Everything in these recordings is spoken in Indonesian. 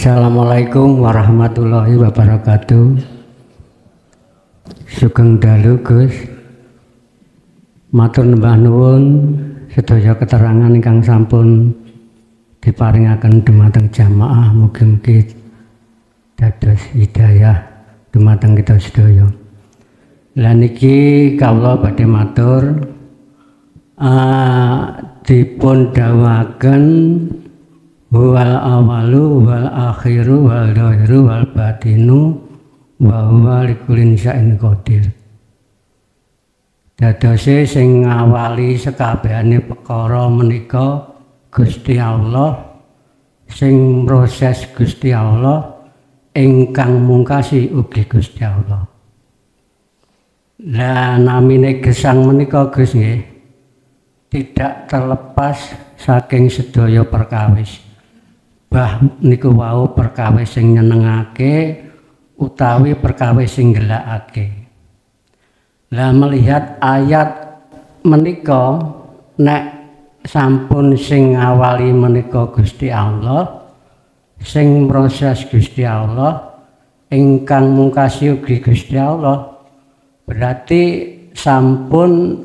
Assalamualaikum warahmatullahi wabarakatuh. Sugeng dalu Gus. Matur nembah nuwun sedaya keterangan ingkang sampun diparingaken dumateng jamaah, mugi-mugi dados hidayah dumateng kita sedaya. Lah niki kawula badhe matur dipun dawuhaken wal awalu wal akhiru wal dhahiru wal batinu wa huwa likulli syai'in qadir. Dadose sing ngawali sekabehane perkara menika Gusti Allah, sing proses Gusti Allah, ingkang mungkasi ugi Gusti Allah. Lah namine gesang menika Gus nggih tidak terlepas saking sedaya perkawis. Bah niku wau perkawis sing nyenengake utawi perkawis sing gelakake. Lah melihat ayat menika nek sampun sing ngawali menika Gusti Allah, sing proses Gusti Allah, ingkang mungkasi ugi Gusti Allah, berarti sampun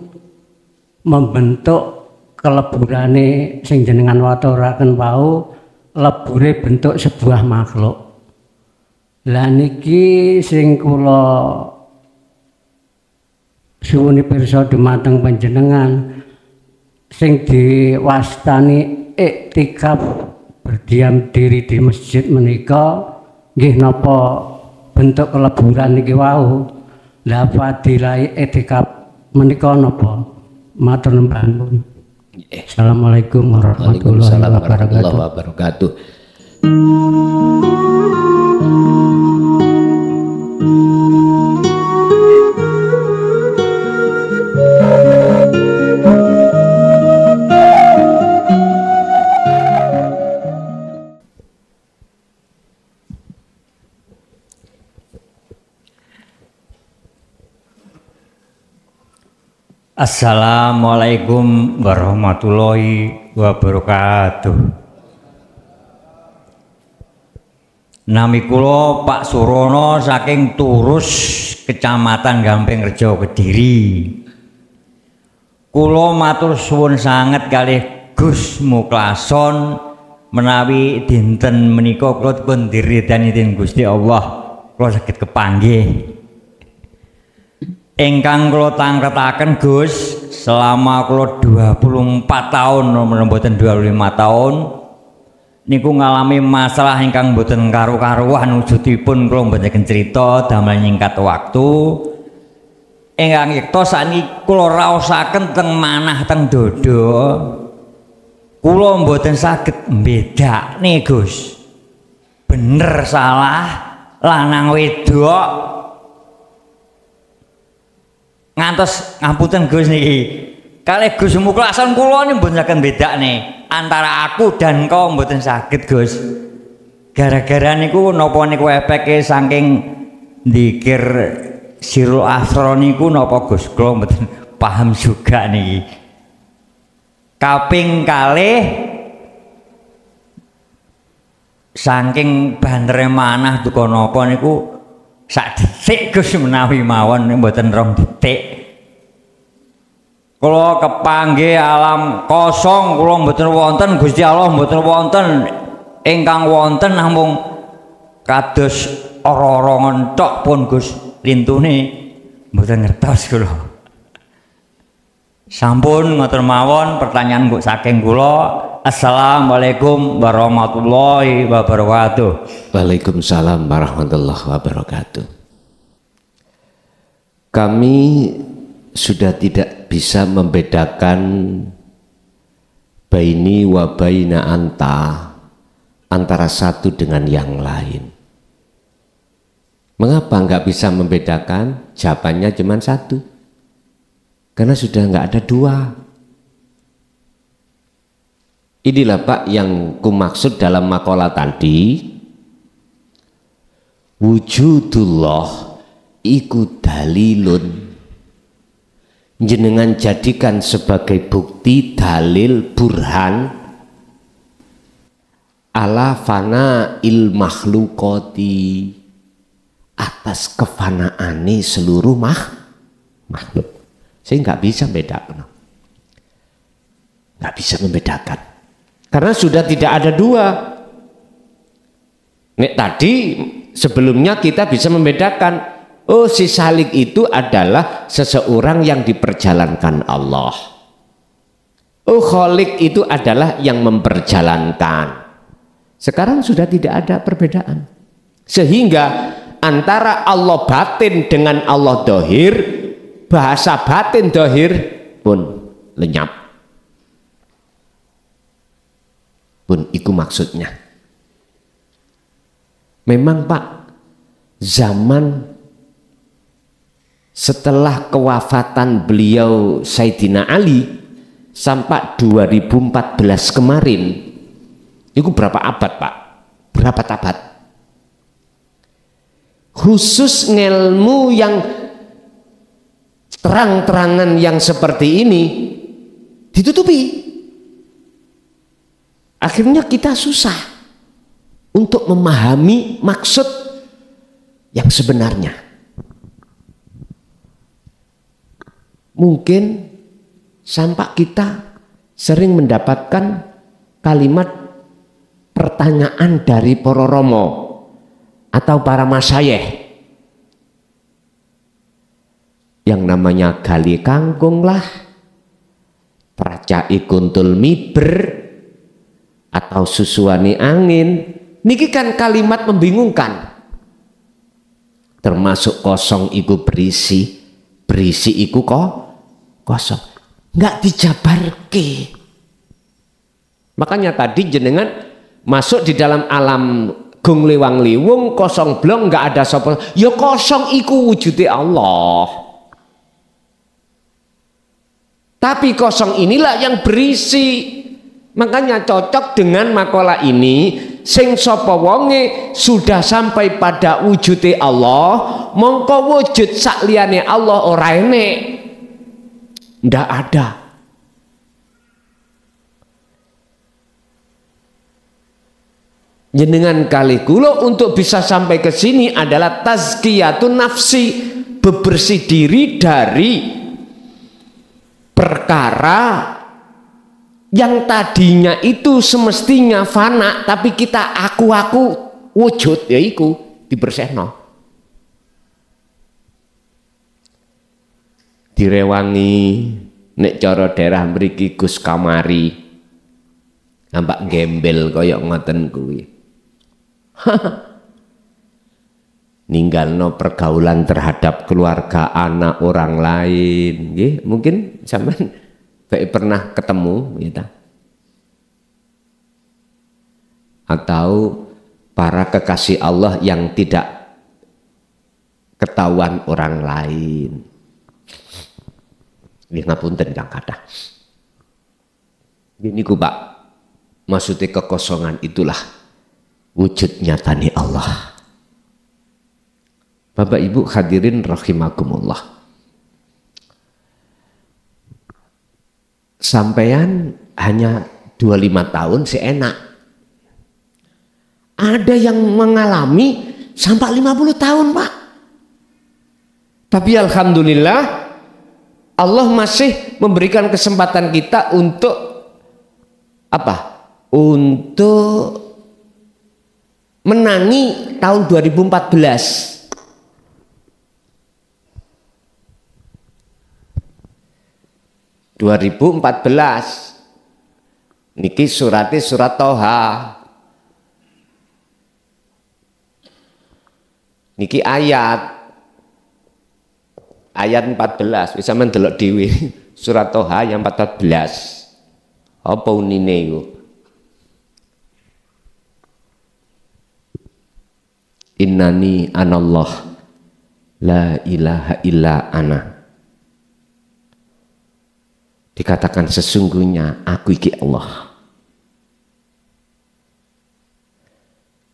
membentuk keleburane sing jenengan waturaken wau, lebure bentuk sebuah makhluk. Lah niki sing kula suwuni pirsa dumateng panjenengan sing diwastani iktikaf berdiam diri di masjid menika nggih napa bentuk keleburan niki wau. Lah fadilah iktikaf menika napa? Matur nuwun. Assalamualaikum warahmatullahi wabarakatuh. Assalamualaikum warahmatullahi wabarakatuh. Nami kula Pak Surono saking Turus, Kecamatan Gamping Rejo, Kediri. Kula matur suwun sanget kalih Gus Muklason menawi dinten menika kula dipun diridani dening Gusti Allah kula saged kepanggih. Ingkang kula tangketaken Gus selama kula 24 tahun mboten 25 tahun niku ngalami masalah ingkang mboten karu-karuan, wujudipun kula mboten crita damel nyingkat waktu. Ingkang yekta sakniki kula raosaken teng manah teng dada. Kula mboten saged mbedakne Gus. Bener salah, lanang wedok. Ngantos ngapunten Gus niki kalih Gus Muklason kula niki mboten saged bedakne antara aku dan kau, mboten saged Gus. Gara-gara niku napa niku efeke saking dzikir Sirul Asra niku napa Gus, kula mboten paham juga niki. Kaping kalih saking bandere manah duka napa niku sak detik Gus menawi mawon mboten 2 detik. Kula kepanggih alam kosong, kula mboten wonten Gusti Allah, mboten wonten. Ingkang wonten namung kados ora-ora ngenthok pun Gus, lintune mboten ngertos kula. Sampun ngoten mawon pertanyaan kok saking kula. Assalamualaikum warahmatullahi wabarakatuh. Waalaikumsalam warahmatullahi wabarakatuh. Kami sudah tidak bisa membedakan baini wa baina anta, antara satu dengan yang lain. Mengapa nggak bisa membedakan? Jawabannya cuma satu. Karena sudah nggak ada dua. Inilah Pak yang kumaksud dalam makalah tadi. Wujudullah iku dalilun. Jenengan jadikan sebagai bukti, dalil, burhan ala fana il makhlukoti, atas kefanaane seluruh makhluk. Saya nggak bisa bedakan, nggak bisa membedakan, karena sudah tidak ada dua. Nek tadi sebelumnya kita bisa membedakan, oh si salik itu adalah seseorang yang diperjalankan Allah. Oh kholik itu adalah yang memperjalankan. Sekarang sudah tidak ada perbedaan. Sehingga antara Allah batin dengan Allah dohir, bahasa batin dohir pun lenyap. Pun itu maksudnya. Memang Pak, zaman setelah kewafatan beliau Sayyidina Ali sampai 2014 kemarin, itu berapa abad Pak? Berapa abad? Khusus ngelmu yang terang-terangan yang seperti ini ditutupi. Akhirnya kita susah untuk memahami maksud yang sebenarnya. Mungkin sampai kita sering mendapatkan kalimat pertanyaan dari para romo atau para masyayikh yang namanya gali kangkung lah, pracai kuntul miber, atau susuani angin. Niki kan kalimat membingungkan. Termasuk kosong iku berisi, berisi iku kok kosong. Nggak dijabarke. Makanya tadi jenengan masuk di dalam alam gung lewang liwung, kosong blong, nggak ada sapa. Ya kosong iku wujude Allah. Tapi kosong inilah yang berisi. Makanya cocok dengan makalah ini, sing sapa wonge sudah sampai pada wujude Allah, mongko wujud sakliyane Allah ora enek. Ndak ada. Jenengan kali kula untuk bisa sampai ke sini adalah tazkiyatun nafsi, bebersih diri dari perkara yang tadinya itu semestinya fana, tapi kita aku wujud, yaiku dibersihno. Direwangi nek cara daerah mriki Gus Kamari nampak gembel kaya ngoten kuwi. Ninggalno pergaulan terhadap keluarga, anak orang lain, nggih, mungkin sampean pernah ketemu gitu. Atau para kekasih Allah yang tidak ketahuan orang lain. Nggih ngapunten Kang kathah. Gini ku Pak, maksudnya kekosongan itulah wujud nyatane Allah. Bapak Ibu hadirin rahimakumullah. Sampean hanya 25 tahun seenak. Ada yang mengalami sampai 50 tahun Pak. Tapi alhamdulillah Allah masih memberikan kesempatan kita untuk apa? Untuk menangi tahun 2014. Niki surati surat Toha. Niki ayat 14 bisa mendelok dhewe. Surat Toha yang 14. Apa unine iku? Innani anallah la ilaha illa ana. Dikatakan sesungguhnya aku iki Allah.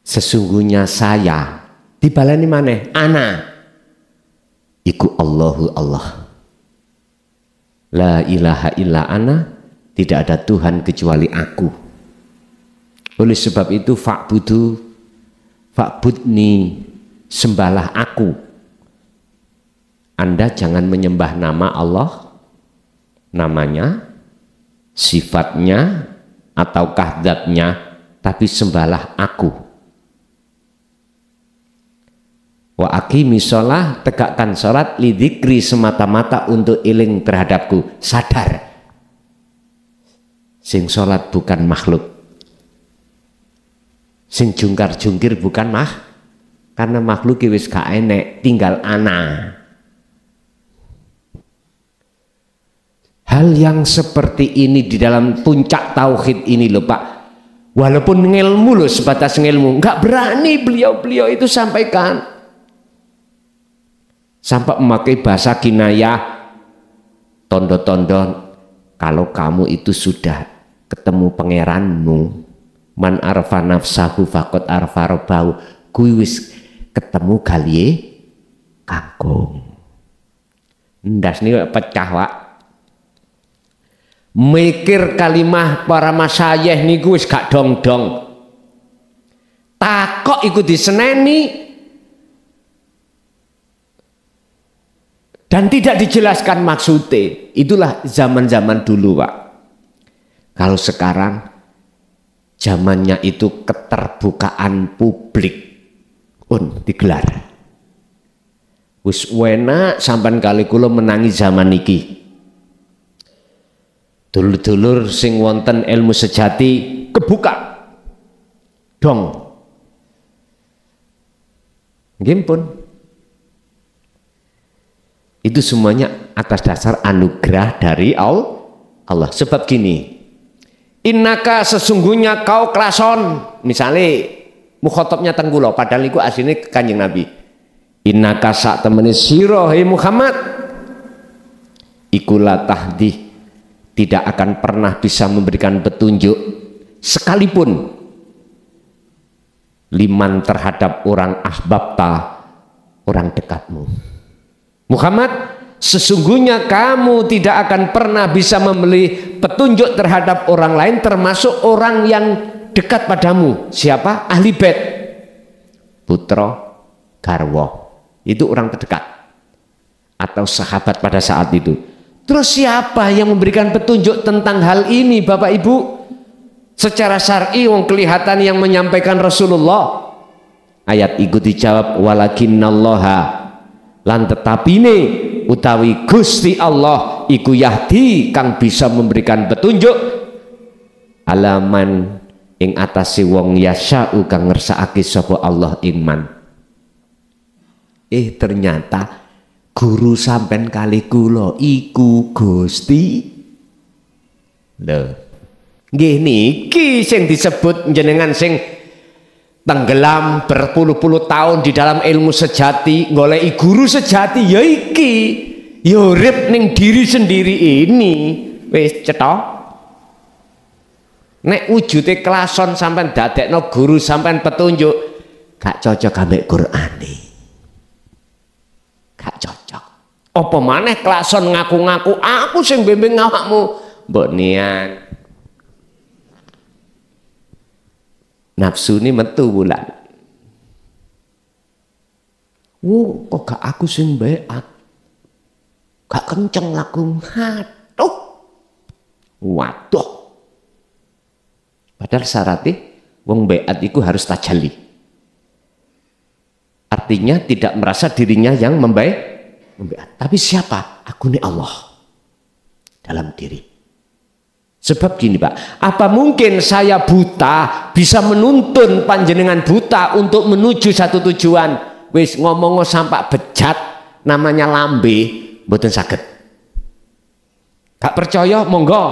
Sesungguhnya saya. Dibaleni maneh ana. Iku Allahu Allah. La ilaha illa ana. Tidak ada Tuhan kecuali aku. Oleh sebab itu fa'budni, sembahlah aku. Anda jangan menyembah nama Allah, namanya, sifatnya, ataukah zatnya, tapi sembahlah aku. Wa aqimi sholah, tegakkan sholat, lidzikri, semata-mata untuk eling terhadapku. Sadar, sing sholat bukan makhluk, sing jungkar-jungkir bukan karena makhluk wis gak enek, tinggal ana. Hal yang seperti ini di dalam puncak tauhid ini loh Pak, walaupun ngilmu loh, sebatas ngilmu, nggak berani beliau itu sampaikan, sampai memakai bahasa kinayah, tondo-tondo, kalau kamu itu sudah ketemu pangeranmu, man arfa nafsahu faqad arfa rabbahu, kuwi wis ketemu kaliye kangkung. Ndas nih pecah Pak. Mikir kalimah para masyayikh niku wis gak dong-dong. Takok iku diseneni dan tidak dijelaskan maksudnya. Itulah zaman-zaman dulu Pak. Kalau sekarang zamannya itu keterbukaan publik digelar. Wis enak sampean kali kula menangi zaman iki. Dulur-dulur sing wonten ilmu sejati kebuka dong. Nggih pun. Itu semuanya atas dasar anugerah dari Allah. Sebab gini, innaka, sesungguhnya kau klason, misalnya mukhotabnya teng kula, padahal iku asline Kanjeng Nabi. Innaka sak temene sira hai Muhammad iku la tahdi, tidak akan pernah bisa memberikan petunjuk sekalipun liman terhadap orang ahbabta, orang dekatmu. Muhammad, sesungguhnya kamu tidak akan pernah bisa memberi petunjuk terhadap orang lain, termasuk orang yang dekat padamu. Siapa? Ahli bait, putra, garwa, itu orang terdekat atau sahabat pada saat itu. Terus siapa yang memberikan petunjuk tentang hal ini Bapak Ibu? Secara syar'i wong kelihatan yang menyampaikan Rasulullah. Ayat itu dijawab walakinnallaha, lan tetapine utawi Gusti Allah iku yahdi, kang bisa memberikan petunjuk alaman ing atase wong yasya'u kang ngersakake sapa Allah iman. Ternyata guru sampean kali kula iku Gusti. Lho. Nggih niki sing disebut jenengan sing tenggelam berpuluh-puluh tahun di dalam ilmu sejati, goleki guru sejati ya iki. Ya urip ning diri sendiri ini. Wis cetha. Nek wujude klason sampean dadekno guru sampean petunjuk, gak cocok ambek Qur'ane. Gak cocok. Apa maneh klason ngaku-ngaku aku sing bimbing awakmu. Mbok nian. Nafsu ini metu bulan. Kok gak aku sing beat. Gak kenceng laku. Aduh. Waduh. Padahal syaratnya wong beat itu harus tajalli. Artinya tidak merasa dirinya yang membeat. Tapi siapa? Aku ini Allah dalam diri. Sebab gini Pak, apa mungkin saya buta bisa menuntun panjenengan buta untuk menuju satu tujuan? Wis ngomong sampai bejat namanya lambe, mboten saged. Gak percaya monggo,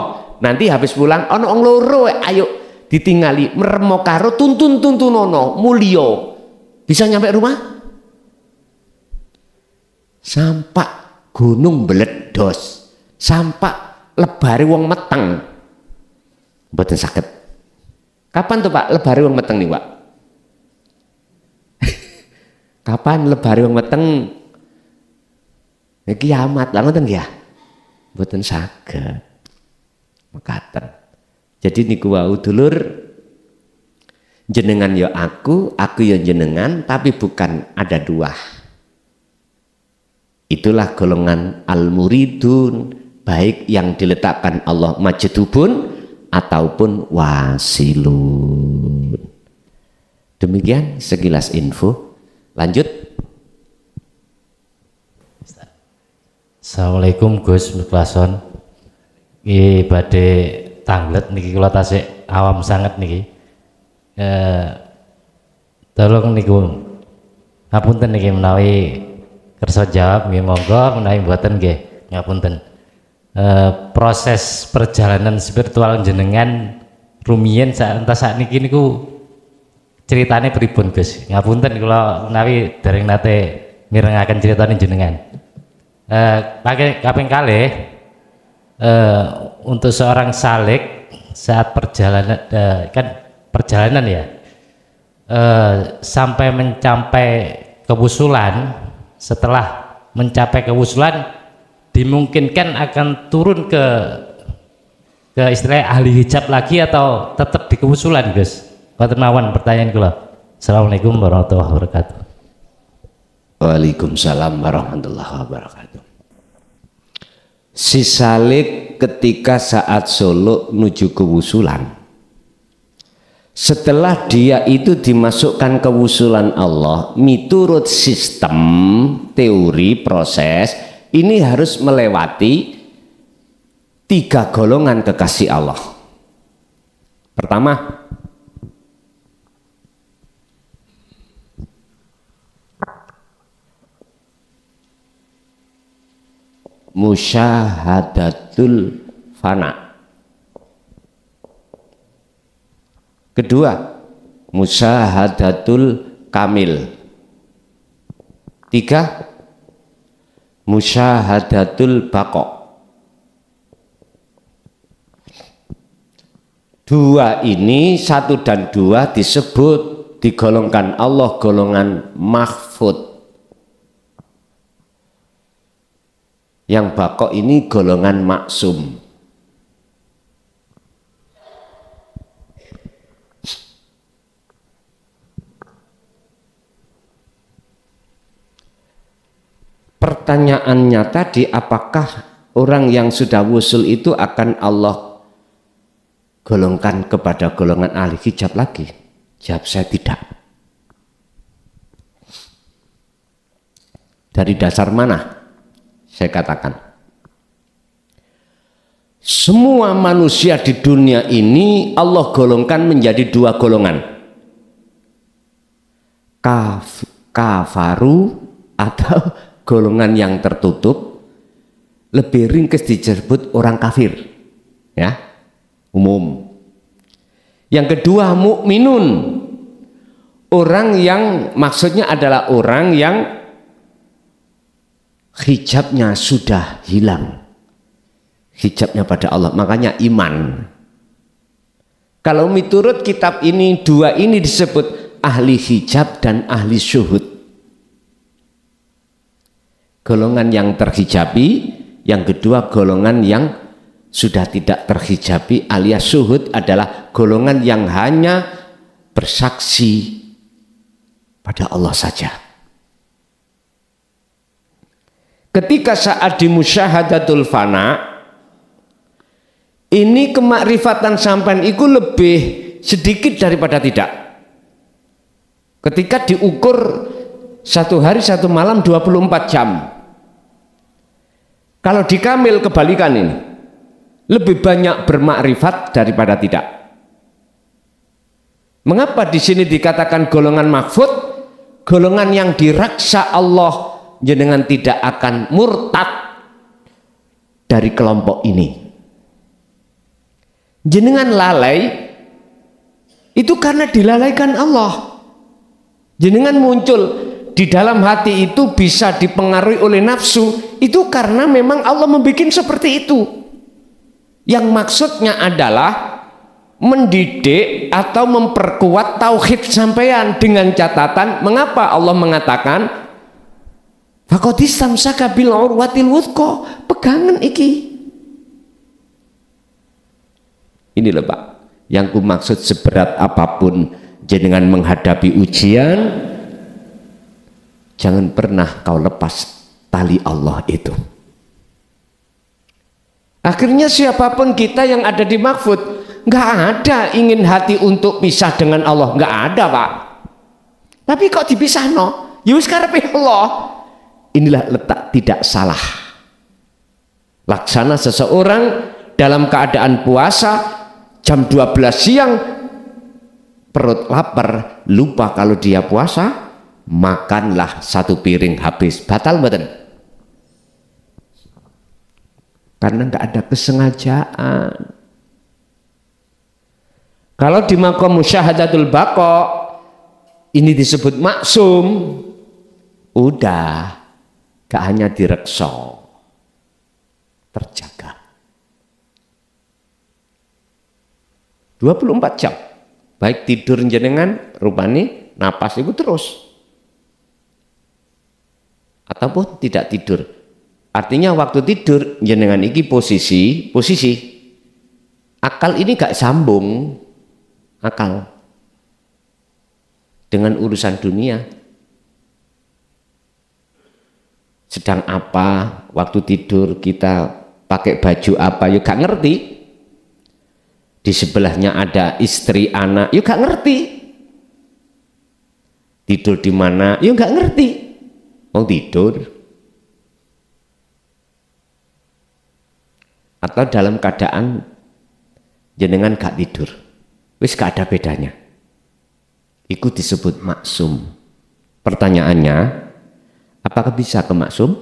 nanti habis pulang ono wong loro ayo ditingali meremo karo tuntun-tuntunono mulya. Bisa nyampe rumah? Sampai gunung beledos, sampai lebare wong meteng, mboten saged. Kapan tuh Pak lebare wong meteng nih Pak? Kapan lebare wong meteng? Kiamat lah ngoten ya. Mboten saged. Mekaten. Jadi niku wau dulur jenengan ya aku ya jenengan, tapi bukan ada dua. Itulah golongan al-muridun, baik yang diletakkan Allah majidubun ataupun wasilun. Demikian sekilas info. Lanjut. Assalamualaikum Gus Muklason. Iki badhe tanglet niki kula tasik awam sangat niki. Tolong niku ngapunten niki menawi kersa jawab nggih monggo, menawi mboten nggih ngapunten. Proses perjalanan spiritual jenengan rumiyin saat niki niku ceritane pripun Gus? Ngapunten kula menawi dereng nate mirengaken critane jenengan. Pakai kaping kalih untuk seorang salik saat perjalanan kan perjalanan ya sampai mencapai kewusulan, setelah mencapai kewusulan dimungkinkan akan turun ke istilah ahli hijab lagi atau tetap di kewusulan Gus? Wonten mawon pertanyaan kula. Assalamualaikum warahmatullahi wabarakatuh. Waalaikumsalam warahmatullahi wabarakatuh. Si salik ketika saat suluk menuju kewusulan, setelah dia itu dimasukkan kewusulan Allah, miturut sistem teori proses ini harus melewati 3 golongan kekasih Allah. Pertama, musyahadatul fana. Kedua, musyahadatul kamil. 3, musyahadatul baqo. 2 ini 1 dan 2 disebut digolongkan Allah golongan mahfud. Yang baqo ini golongan maksum. Pertanyaannya tadi, apakah orang yang sudah wusul itu akan Allah golongkan kepada golongan ahli hijab lagi? Jawab saya tidak. Dari dasar mana? Saya katakan, semua manusia di dunia ini Allah golongkan menjadi 2 golongan. Kafaru atau golongan yang tertutup, lebih ringkas disebut orang kafir, ya, umum. Yang kedua mukminun, orang yang maksudnya adalah orang yang hijabnya sudah hilang, hijabnya pada Allah, makanya iman. Kalau miturut kitab ini 2 ini disebut ahli hijab dan ahli syuhud. Golongan yang terhijabi, yang kedua golongan yang sudah tidak terhijabi alias syuhud adalah golongan yang hanya bersaksi pada Allah saja. Ketika saat di musyahadatul fana, ini kemakrifatan sampean itu lebih sedikit daripada tidak. Ketika diukur 1 hari 1 malam 24 jam. Kalau di kamil kebalikan ini, lebih banyak bermakrifat daripada tidak. Mengapa di sini dikatakan golongan mahfud? Golongan yang diraksa Allah, jenengan tidak akan murtad dari kelompok ini. Jenengan lalai itu karena dilalaikan Allah. Jenengan muncul di dalam hati itu bisa dipengaruhi oleh nafsu, itu karena memang Allah membuat seperti itu. Yang maksudnya adalah mendidik atau memperkuat tauhid sampean dengan catatan. Mengapa Allah mengatakan faqadistamsaka bil urwatil wuthqa, pegangan iki. Ini loh Pak, yang ku maksud seberat apapun jenengan menghadapi ujian, jangan pernah kau lepas tali Allah itu. Akhirnya siapapun kita yang ada di Mahfud, nggak ada ingin hati untuk pisah dengan Allah, nggak ada Pak. Tapi kok dipisah no? Yus karepe Allah. Inilah letak tidak salah. Laksana seseorang dalam keadaan puasa jam 12 siang perut lapar, lupa kalau dia puasa, makanlah satu piring habis, batal mboten? Karena nggak ada kesengajaan. Kalau di maqam musyahadatul baqa ini disebut maksum, udah gak hanya direkso, terjaga 24 jam, baik tidur jenengan rupani napas itu terus ataupun tidak tidur. Artinya waktu tidur jenengan iki posisi akal ini gak sambung akal dengan urusan dunia. Sedang apa waktu tidur, kita pakai baju apa, yuk gak ngerti. Di sebelahnya ada istri, anak, yuk gak ngerti. Tidur di mana, yuk gak ngerti. Mau tidur. Atau dalam keadaan jenengan gak tidur, wis gak ada bedanya. Itu disebut maksum. Pertanyaannya, apakah bisa ke maksum?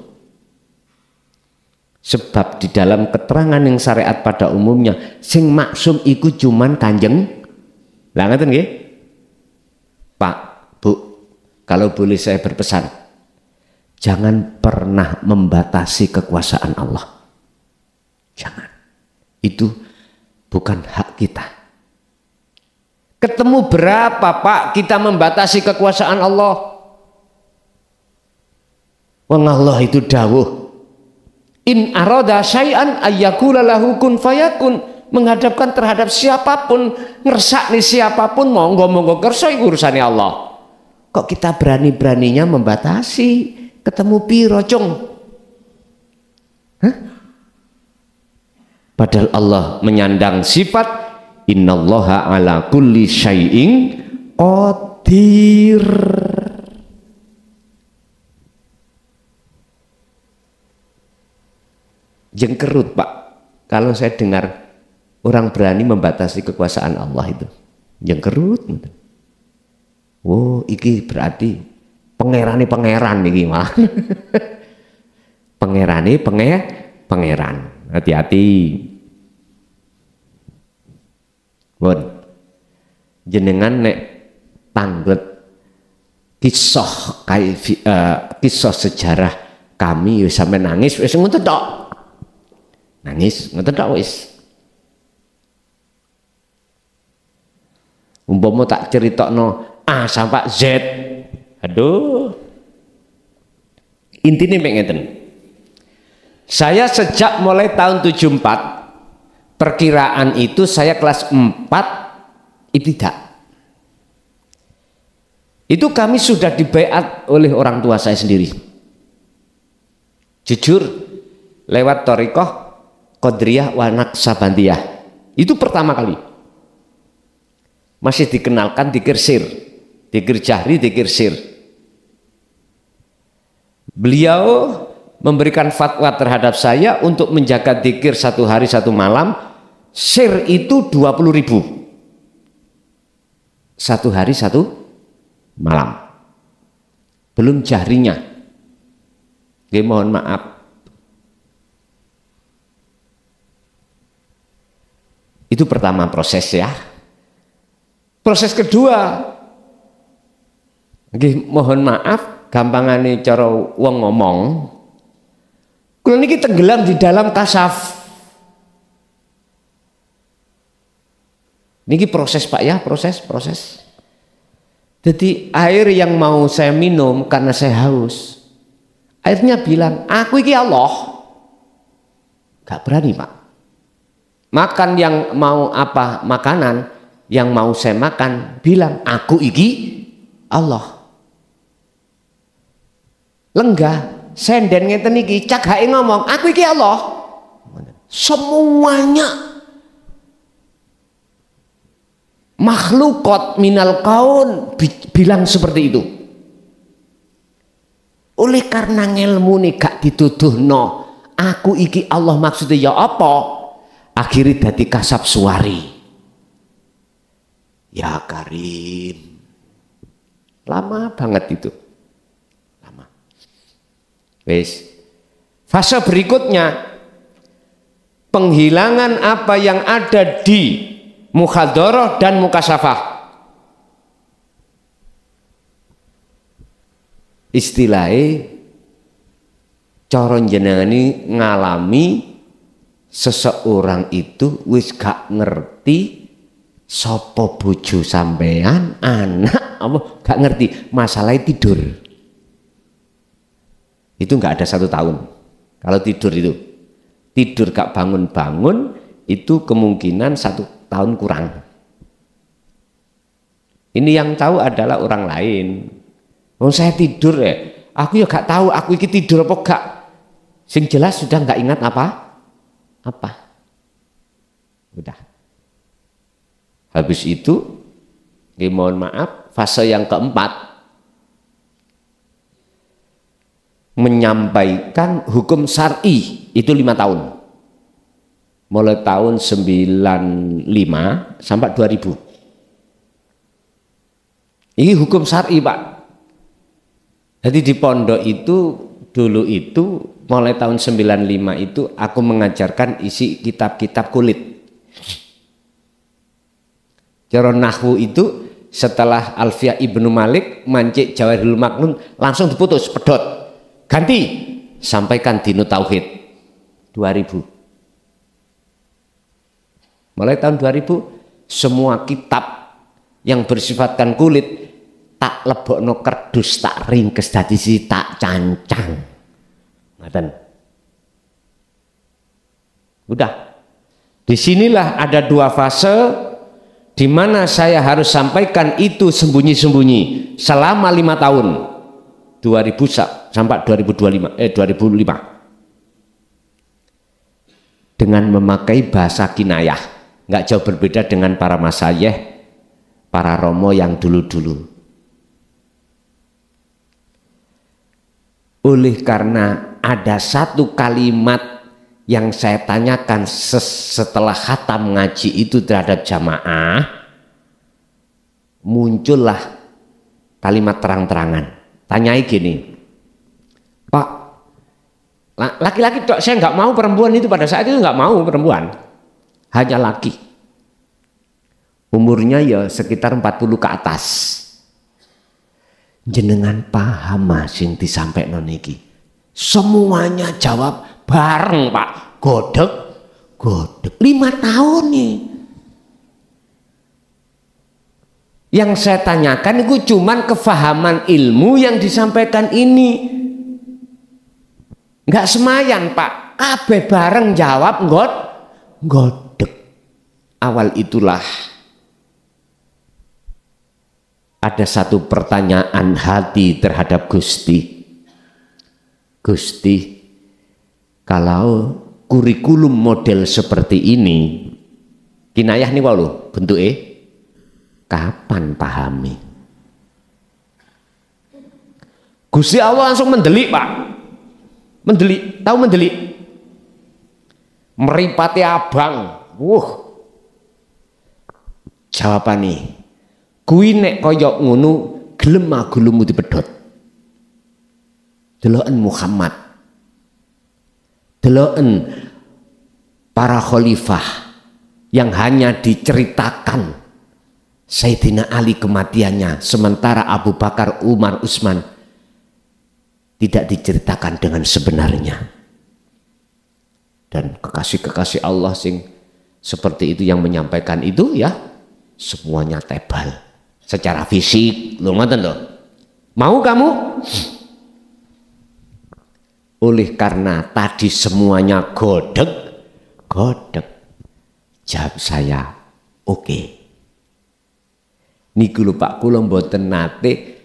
Sebab di dalam keterangan yang syariat pada umumnya, sing maksum iku cuman Kanjeng. Lah ngeten nggih? Pak, Bu, kalau boleh saya berpesan, jangan pernah membatasi kekuasaan Allah. Jangan. Itu bukan hak kita. Ketemu berapa Pak kita membatasi kekuasaan Allah? Wong Allah itu dawuh, in arada syai'an ayyakula lahu kun fayakun, menghadapkan terhadap siapapun, ngersakni siapapun, monggo kersa iku urusane Allah. Kok kita berani-beraninya membatasi? Ketemu piro cung? Hah? Padahal Allah menyandang sifat innallaha ala kulli syai'in qadir. Jengkerut Pak, kalau saya dengar orang berani membatasi kekuasaan Allah itu, jengkerut. Oh, iki berarti pangeran iki mah. Pangeran. Hati-hati. Bon, jenengan nek tanglet kisah sejarah kami sampai nangis wis ngoten tok. Nangis ngoten tok wis. Umpama tak critakno A sampai Z. Aduh. Intine mek ngeten. Saya sejak mulai tahun 74, perkiraan itu saya kelas 4 ibtidak. Itu kami sudah dibaiat oleh orang tua saya sendiri. Jujur, lewat Thariqah Qadiriyah wa Naqsabandiyah. Itu pertama kali. Masih dikenalkan dzikir sir, dzikir jahri, dzikir sir. Beliau memberikan fatwa terhadap saya untuk menjaga dzikir 1 hari 1 malam. Sir itu 20.000. 1 hari 1 malam. Belum jahrinya. Nggih, mohon maaf. Itu pertama proses ya. Proses kedua, nggih mohon maaf, gampangane cara wong ngomong, kula niki tenggelam di dalam kasaf. Niki proses Pak ya, proses. Jadi air yang mau saya minum karena saya haus, airnya bilang, aku iki Allah. Gak berani Pak. Makan yang mau apa makanan, yang mau saya makan bilang aku iki Allah. Lenggah senden ngeten iki cagake ngomong aku iki Allah. Semuanya makhlukot minal kaun bilang seperti itu. Oleh karena ngelmu nih gak dituduhno aku iki Allah maksudnya ya apa, akhirnya dadi kasap suari. Ya Karim, lama banget itu, lama. Wes, fase berikutnya penghilangan apa yang ada di mukhadharah dan mukasyafah. Istilahnya cara jenengani ngalami seseorang itu wis gak ngerti sapa bojo sampean, anak apa gak ngerti, masalahnya tidur. Itu nggak ada 1 tahun. Kalau tidur gak bangun-bangun itu kemungkinan 1 tahun kurang. Ini yang tahu adalah orang lain. Oh saya tidur ya, aku ya gak tahu aku iki tidur apa gak. Sing jelas sudah gak ingat apa. Udah. Habis itu, mohon maaf, fase yang keempat menyampaikan hukum syar'i itu 5 tahun. Mulai tahun 95 sampai 2000. Ini hukum syar'i Pak. Jadi di pondok itu dulu itu mulai tahun 95 itu aku mengajarkan isi kitab-kitab kulit. Cara nahwu itu setelah Alfiyah Ibnu Malik, Mancik Jawahirul Maknun langsung diputus, pedot. Ganti, sampaikan Dinu Tauhid 2000. Mulai tahun 2000 semua kitab yang bersifatkan kulit tak lebokno kerdus, tak ringkes dadi tak cancang. Ngoten. Udah. Disinilah ada 2 fase di mana saya harus sampaikan itu sembunyi-sembunyi selama 5 tahun. 2000 sampai 2005. Dengan memakai bahasa kinayah. Nggak jauh berbeda dengan para masayih, para romo yang dulu-dulu. Oleh karena ada 1 kalimat yang saya tanyakan setelah khatam ngaji itu terhadap jamaah, muncullah kalimat terang-terangan. Tanyai gini, Pak, laki-laki dok, saya nggak mau perempuan itu, pada saat itu nggak mau perempuan, hanya laki. Umurnya ya sekitar 40 ke atas. Jenengan paham sing disampaikan niki. Semuanya jawab bareng Pak. Godek 5 tahun nih. Yang saya tanyakan itu cuman kefahaman ilmu yang disampaikan ini. Enggak semayan Pak. Kabeh bareng jawab godek. Awal itulah ada 1 pertanyaan hati terhadap Gusti. Gusti, kalau kurikulum model seperti ini, kinayah nih walu bentuknya, kapan pahami? Gusti Allah langsung mendelik Pak. Mendelik, tahu mendelik? Meripati abang. Jawaban nih. Kuwi nek kaya ngono gelem agulumu dipedhot. Deloken Muhammad. Deloken para khalifah yang hanya diceritakan Sayyidina Ali kematiannya, sementara Abu Bakar, Umar, Utsman tidak diceritakan dengan sebenarnya. Dan kekasih-kekasih Allah sing seperti itu yang menyampaikan itu ya semuanya tebal. Secara fisik, lho ngoten lho. Mau kamu? Oleh karena tadi semuanya godek. Jawab saya, oke. Niku lho Pak, kula mboten nate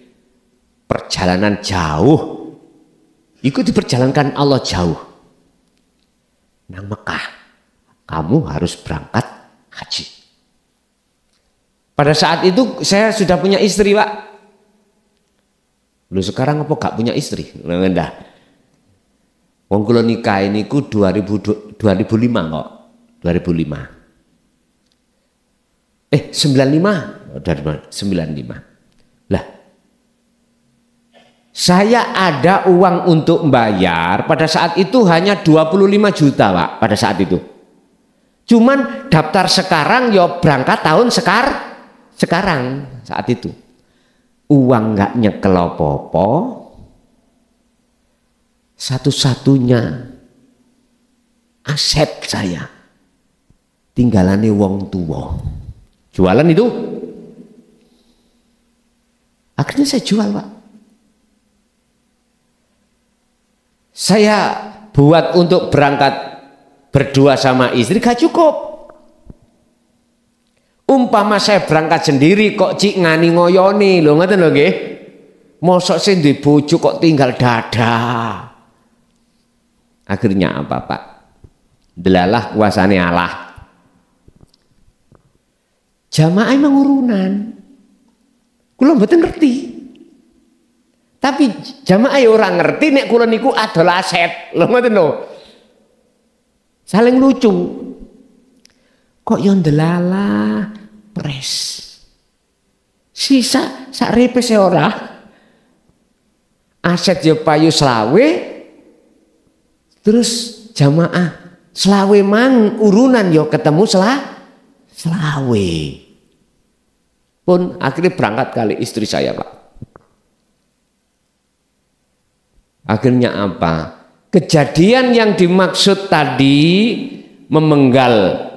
perjalanan jauh. Iku diperjalankan Allah jauh. Nang Mekah, kamu harus berangkat haji. Pada saat itu saya sudah punya istri Pak. Lu sekarang apa gak punya istri? Ngendah. Wong kula nikah niku 2005 kok. 2005. 95 dari mana? 95. Lah, saya ada uang untuk membayar pada saat itu hanya 25 juta Pak pada saat itu. Cuman daftar sekarang ya berangkat tahun sekarang saat itu. Uang nggak nyekel apa-apa. Satu-satunya aset saya tinggalane wong tua. Jualan itu akhirnya saya jual Pak. Saya buat untuk berangkat berdua sama istri gak cukup. Umpama saya berangkat sendiri kok cik ngani ngoyoni lho ngoten lho nggih. Mosok sing duwe bojo kok tinggal dada. Akhirnya apa Pak? Delalah kuasane Allah. Jamaah emang urunan. Kula mboten ngerti. Tapi jamaah ya ora ngerti nek kula niku adalah aset. Lho ngoten lho. Saling lucu. Kok yo ndelalah pres. Sisa sak repese ora. Aset yo payu selawe. Terus jamaah selawe mang urunan yo ketemu selawe. Pun akhirnya berangkat kali istri saya Pak. Akhirnya apa? Kejadian yang dimaksud tadi memenggal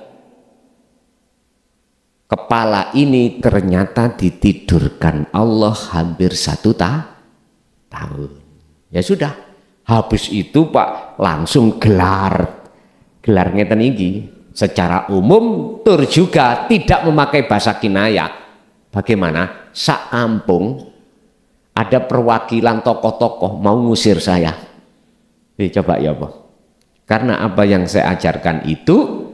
kepala ini ternyata ditidurkan Allah hampir 1 tahun. Ya sudah, habis itu Pak langsung gelar ngeten iki. Secara umum tur juga tidak memakai bahasa kinayah. Bagaimana? Sak kampung ada perwakilan tokoh-tokoh mau ngusir saya. Coba ya Pak. Karena apa yang saya ajarkan itu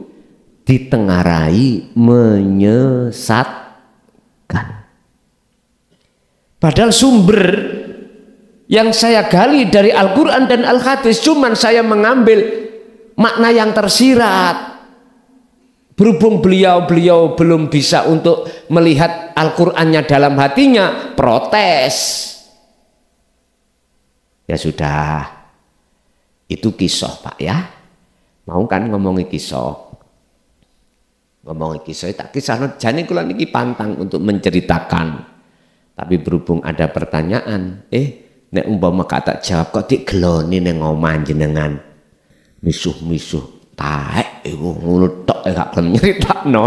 ditengarai menyesatkan. Padahal sumber yang saya gali dari Al-Quran dan Al-Hadis cuman saya mengambil makna yang tersirat. Berhubung beliau belum bisa untuk melihat Al-Qur'annya dalam hatinya, protes. Ya sudah, itu kisah Pak ya. Mau kan ngomongi kisah. Ngomongi kisah, tak kisah jane kula niki pantang untuk menceritakan. Tapi berhubung ada pertanyaan, nek umpama kata jawab kok digeloni ning omah jenengan. Misuh-misuh taek iku ngono tok gak gelem nyeritakno.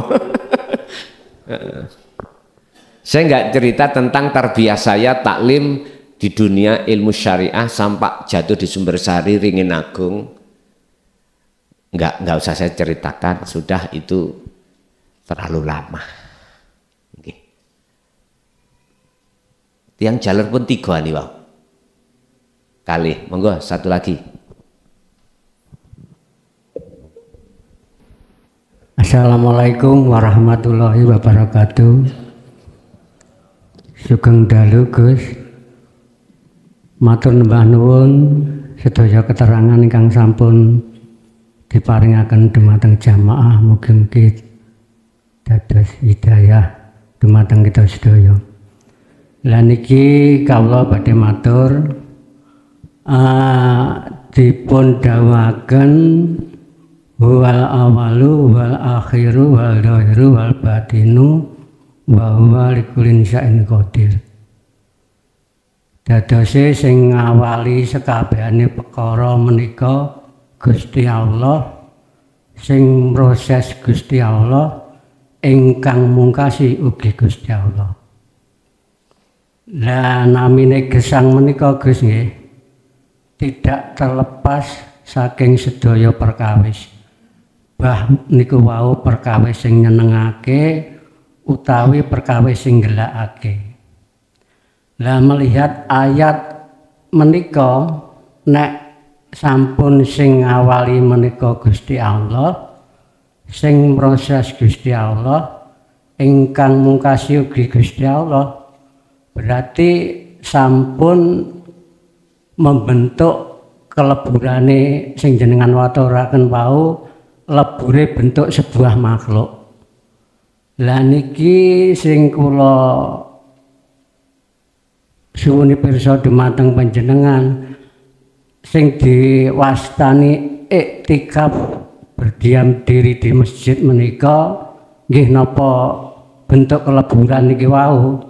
Saya enggak cerita tentang tarbiyah saya taklim di dunia ilmu syariah sampai jatuh di Sumbersari Ringin Agung. Enggak usah saya ceritakan, sudah itu terlalu lama. Oke. Tiang jalur pun 3 nih Pak. Kali, monggo satu lagi. Assalamualaikum warahmatullahi wabarakatuh. Sugeng dalu Gus. Matur nembah nuwun sedaya keterangan ingkang sampun diparingaken dumateng jamaah, mugi-mugi dados hidayah dumateng kita sedaya. Lah niki kawula badhe matur dipun dawuhaken wal awalu wal akhiru wal dhahiru wal batinu wa huwa likulli syai'in qadir. Dadose sing ngawali sekabehane perkara menika Gusti Allah, sing proses Gusti Allah, ingkang mungkasi ugi Gusti Allah. Lah namine gesang menika Gus nggih tidak terlepas saking sedaya perkawis. Bah niku wau perkawis sing nyenengake utawi perkawis sing gelakake. Lah melihat ayat menika nek sampun sing awali menika Gusti Allah, sing proses Gusti Allah, ingkang mungkasi ugi Gusti Allah, berarti sampun membentuk keleburane sing jenengan waturaken wau, lebure bentuk sebuah makhluk. Lah niki sing kula suwuni pirsa dumateng panjenengan sing diwastani iktikaf berdiam diri di masjid menika nggih napa bentuk keleburan niki wau.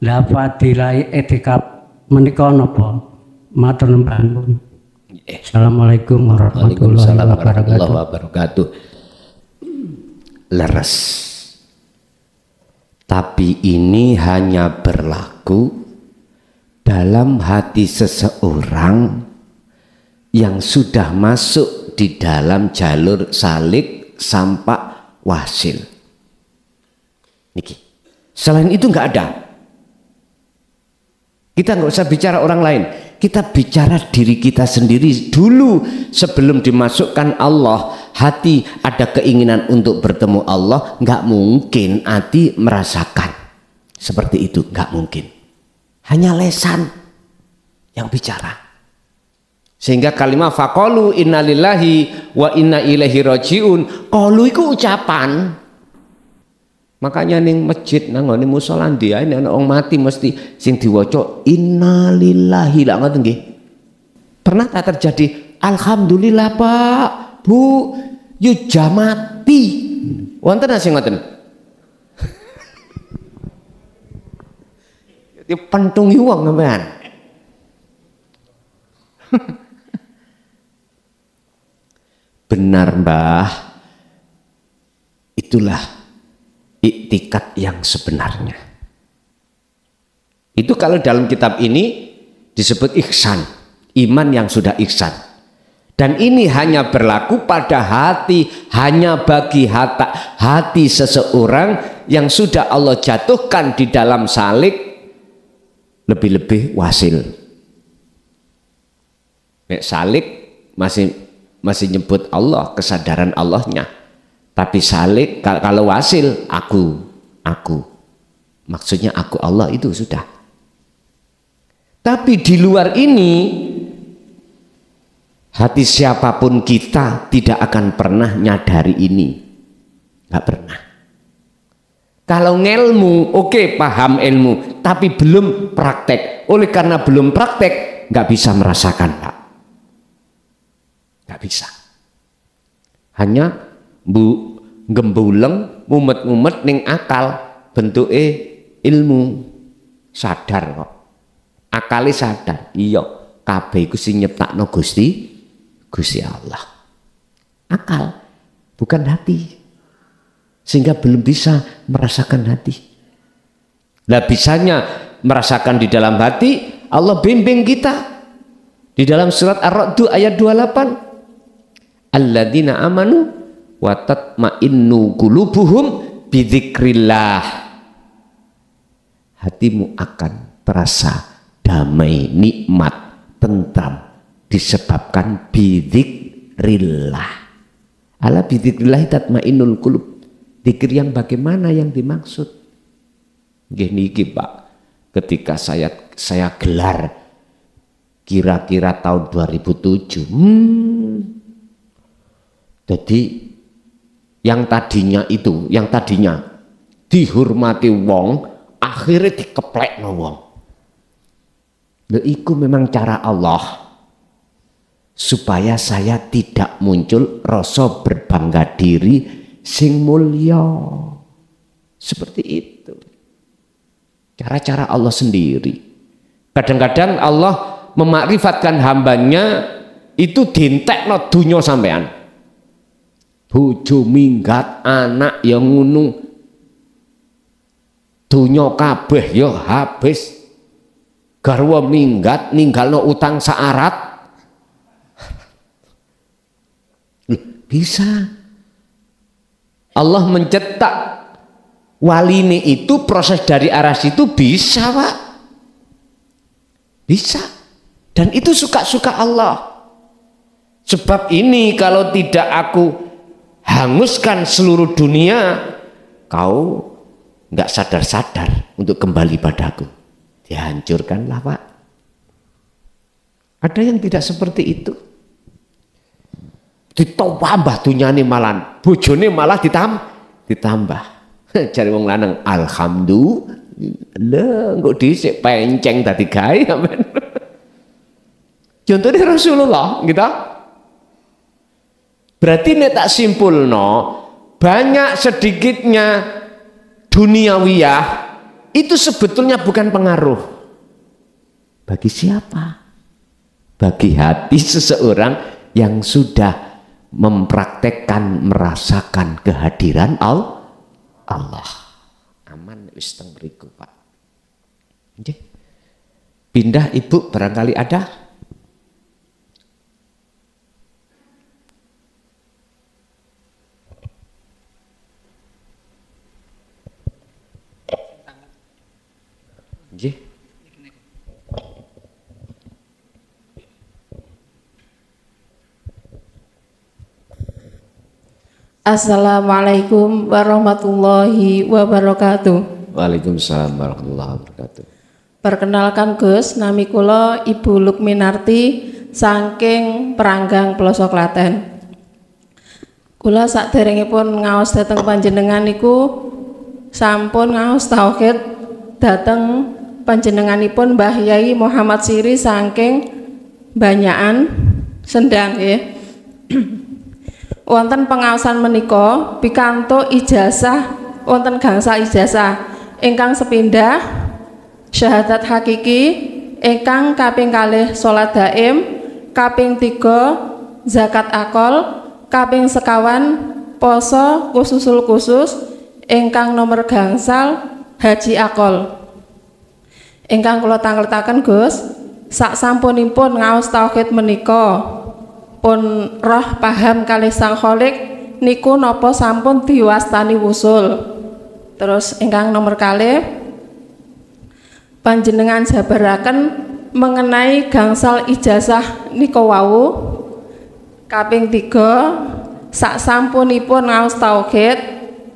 Lah fadilah iktikaf menika napa? Matur nuwun. Assalamualaikum warahmatullahi wabarakatuh. Leres. Tapi ini hanya berlaku dalam hati seseorang yang sudah masuk di dalam jalur salik sampai wasil. Niki. Selain itu nggak ada. Kita nggak usah bicara orang lain. Kita bicara diri kita sendiri dulu sebelum dimasukkan Allah. Hati ada keinginan untuk bertemu Allah, nggak mungkin hati merasakan seperti itu, nggak mungkin. Hanya lesan yang bicara. Sehingga kalimat faqalu innalillahi wa inna ilaihi rajiun, qalu iku ucapan. Makanya ning masjid nang ngene musala dia ini ana wong mati mesti sing diwaca innalillahi lak ngoten nggih. Pernah tak terjadi alhamdulillah Pak, Bu, yu jamati. Wonten sing ngoten. Pentungi uang sampean. Benar Mbah, itulah iktikad yang sebenarnya. Itu kalau dalam kitab ini disebut ihsan, iman yang sudah ihsan. Dan ini hanya berlaku pada hati, hanya bagi hati seseorang yang sudah Allah jatuhkan di dalam salik, lebih-lebih wasil. Nek salik masih nyebut Allah, kesadaran Allahnya. Tapi salik kalau wasil aku. Maksudnya aku Allah itu sudah. Tapi di luar ini hati siapapun kita tidak akan pernah nyadari ini. Nggak pernah. Kalau ngelmu, oke, paham ilmu, tapi belum praktek. Oleh karena belum praktek, nggak bisa merasakan, Pak. Nggak bisa. Hanya gembuleng, mumet-mumet ning akal, bentuke ilmu, sadar kok. Akali sadar, iya, kabeh iku sing nyiptakno Gusti Allah. Akal, bukan hati. Sehingga belum bisa merasakan hati. Nah, bisanya merasakan di dalam hati, Allah bimbing kita. Di dalam surat Ar-Ra'd ayat 28. Alladzina amanu wa tatma'innu qulubuhum bidzikrillah. Hatimu akan terasa damai, nikmat, tentram disebabkan bidzikrillah. Ala bidzikrillah tatma'innul qulub. Zikir yang bagaimana yang dimaksud? Gini Pak, ketika saya gelar kira-kira tahun 2007. Jadi yang tadinya dihormati wong, akhirnya dikeplekno wong. Lha iku memang cara Allah supaya saya tidak muncul rasa berbangga diri sing mulya. Seperti itu cara-cara Allah sendiri. Kadang-kadang Allah memakrifatkan hambanya itu dintekno dunya sampean, bojo minggat, anak yang ngunu, dunya kabeh ya habis, garwa minggat, ninggalno utang saarat. Bisa Allah mencetak waline itu proses dari arah situ bisa Pak, bisa, dan itu suka-suka Allah. Sebab ini kalau tidak aku hanguskan seluruh dunia, kau nggak sadar-sadar untuk kembali padaku, dihancurkanlah Pak. Ada yang tidak seperti itu, ditambah dunyane malan, bojone malah ditambah. Cari wong lanang, alhamdulillah, kok dhisik penceng tadi gawe amen. Contohnya Rasulullah gitu. Berarti nek tak simpulno, banyak sedikitnya duniawiyah itu sebetulnya bukan pengaruh. Bagi siapa? Bagi hati seseorang yang sudah mempraktekkan, merasakan kehadiran Allah. Aman wis teng mriku Pak. Nggih. Pindah Ibu barangkali ada. Nggih. Assalamualaikum warahmatullahi wabarakatuh. Waalaikumsalam warahmatullahi wabarakatuh. Perkenalkan Gus, nami kula Ibu Lukminarti saking Peranggang Pelosok Klaten. Kula saderengipun ngaos dhateng panjenengan niku sampun ngaos tauhid dhateng panjenenganipun Mbah Yai Muhammad Siri saking Banyakan Sendang nggih. Wonten pengaosan menika pikantuk ijazah wonten gangsal ijazah ingkang sepindah syahadat hakiki, ingkang kaping kalih salat daim, kaping 3 zakat akol, kaping sekawan poso khususul khusus, ingkang nomor gangsal haji akol. Ingkang kula tangletaken Gus, sak sampunipun ngaos tauhid menika pun roh paham kalih Sang Kholik niku napa sampun diwastani wusul. Terus ingkang nomor kalih panjenengan jabaraken mengenai gangsal ijazah nika wau. Kaping 3 sak sampunipun ngaos tauhid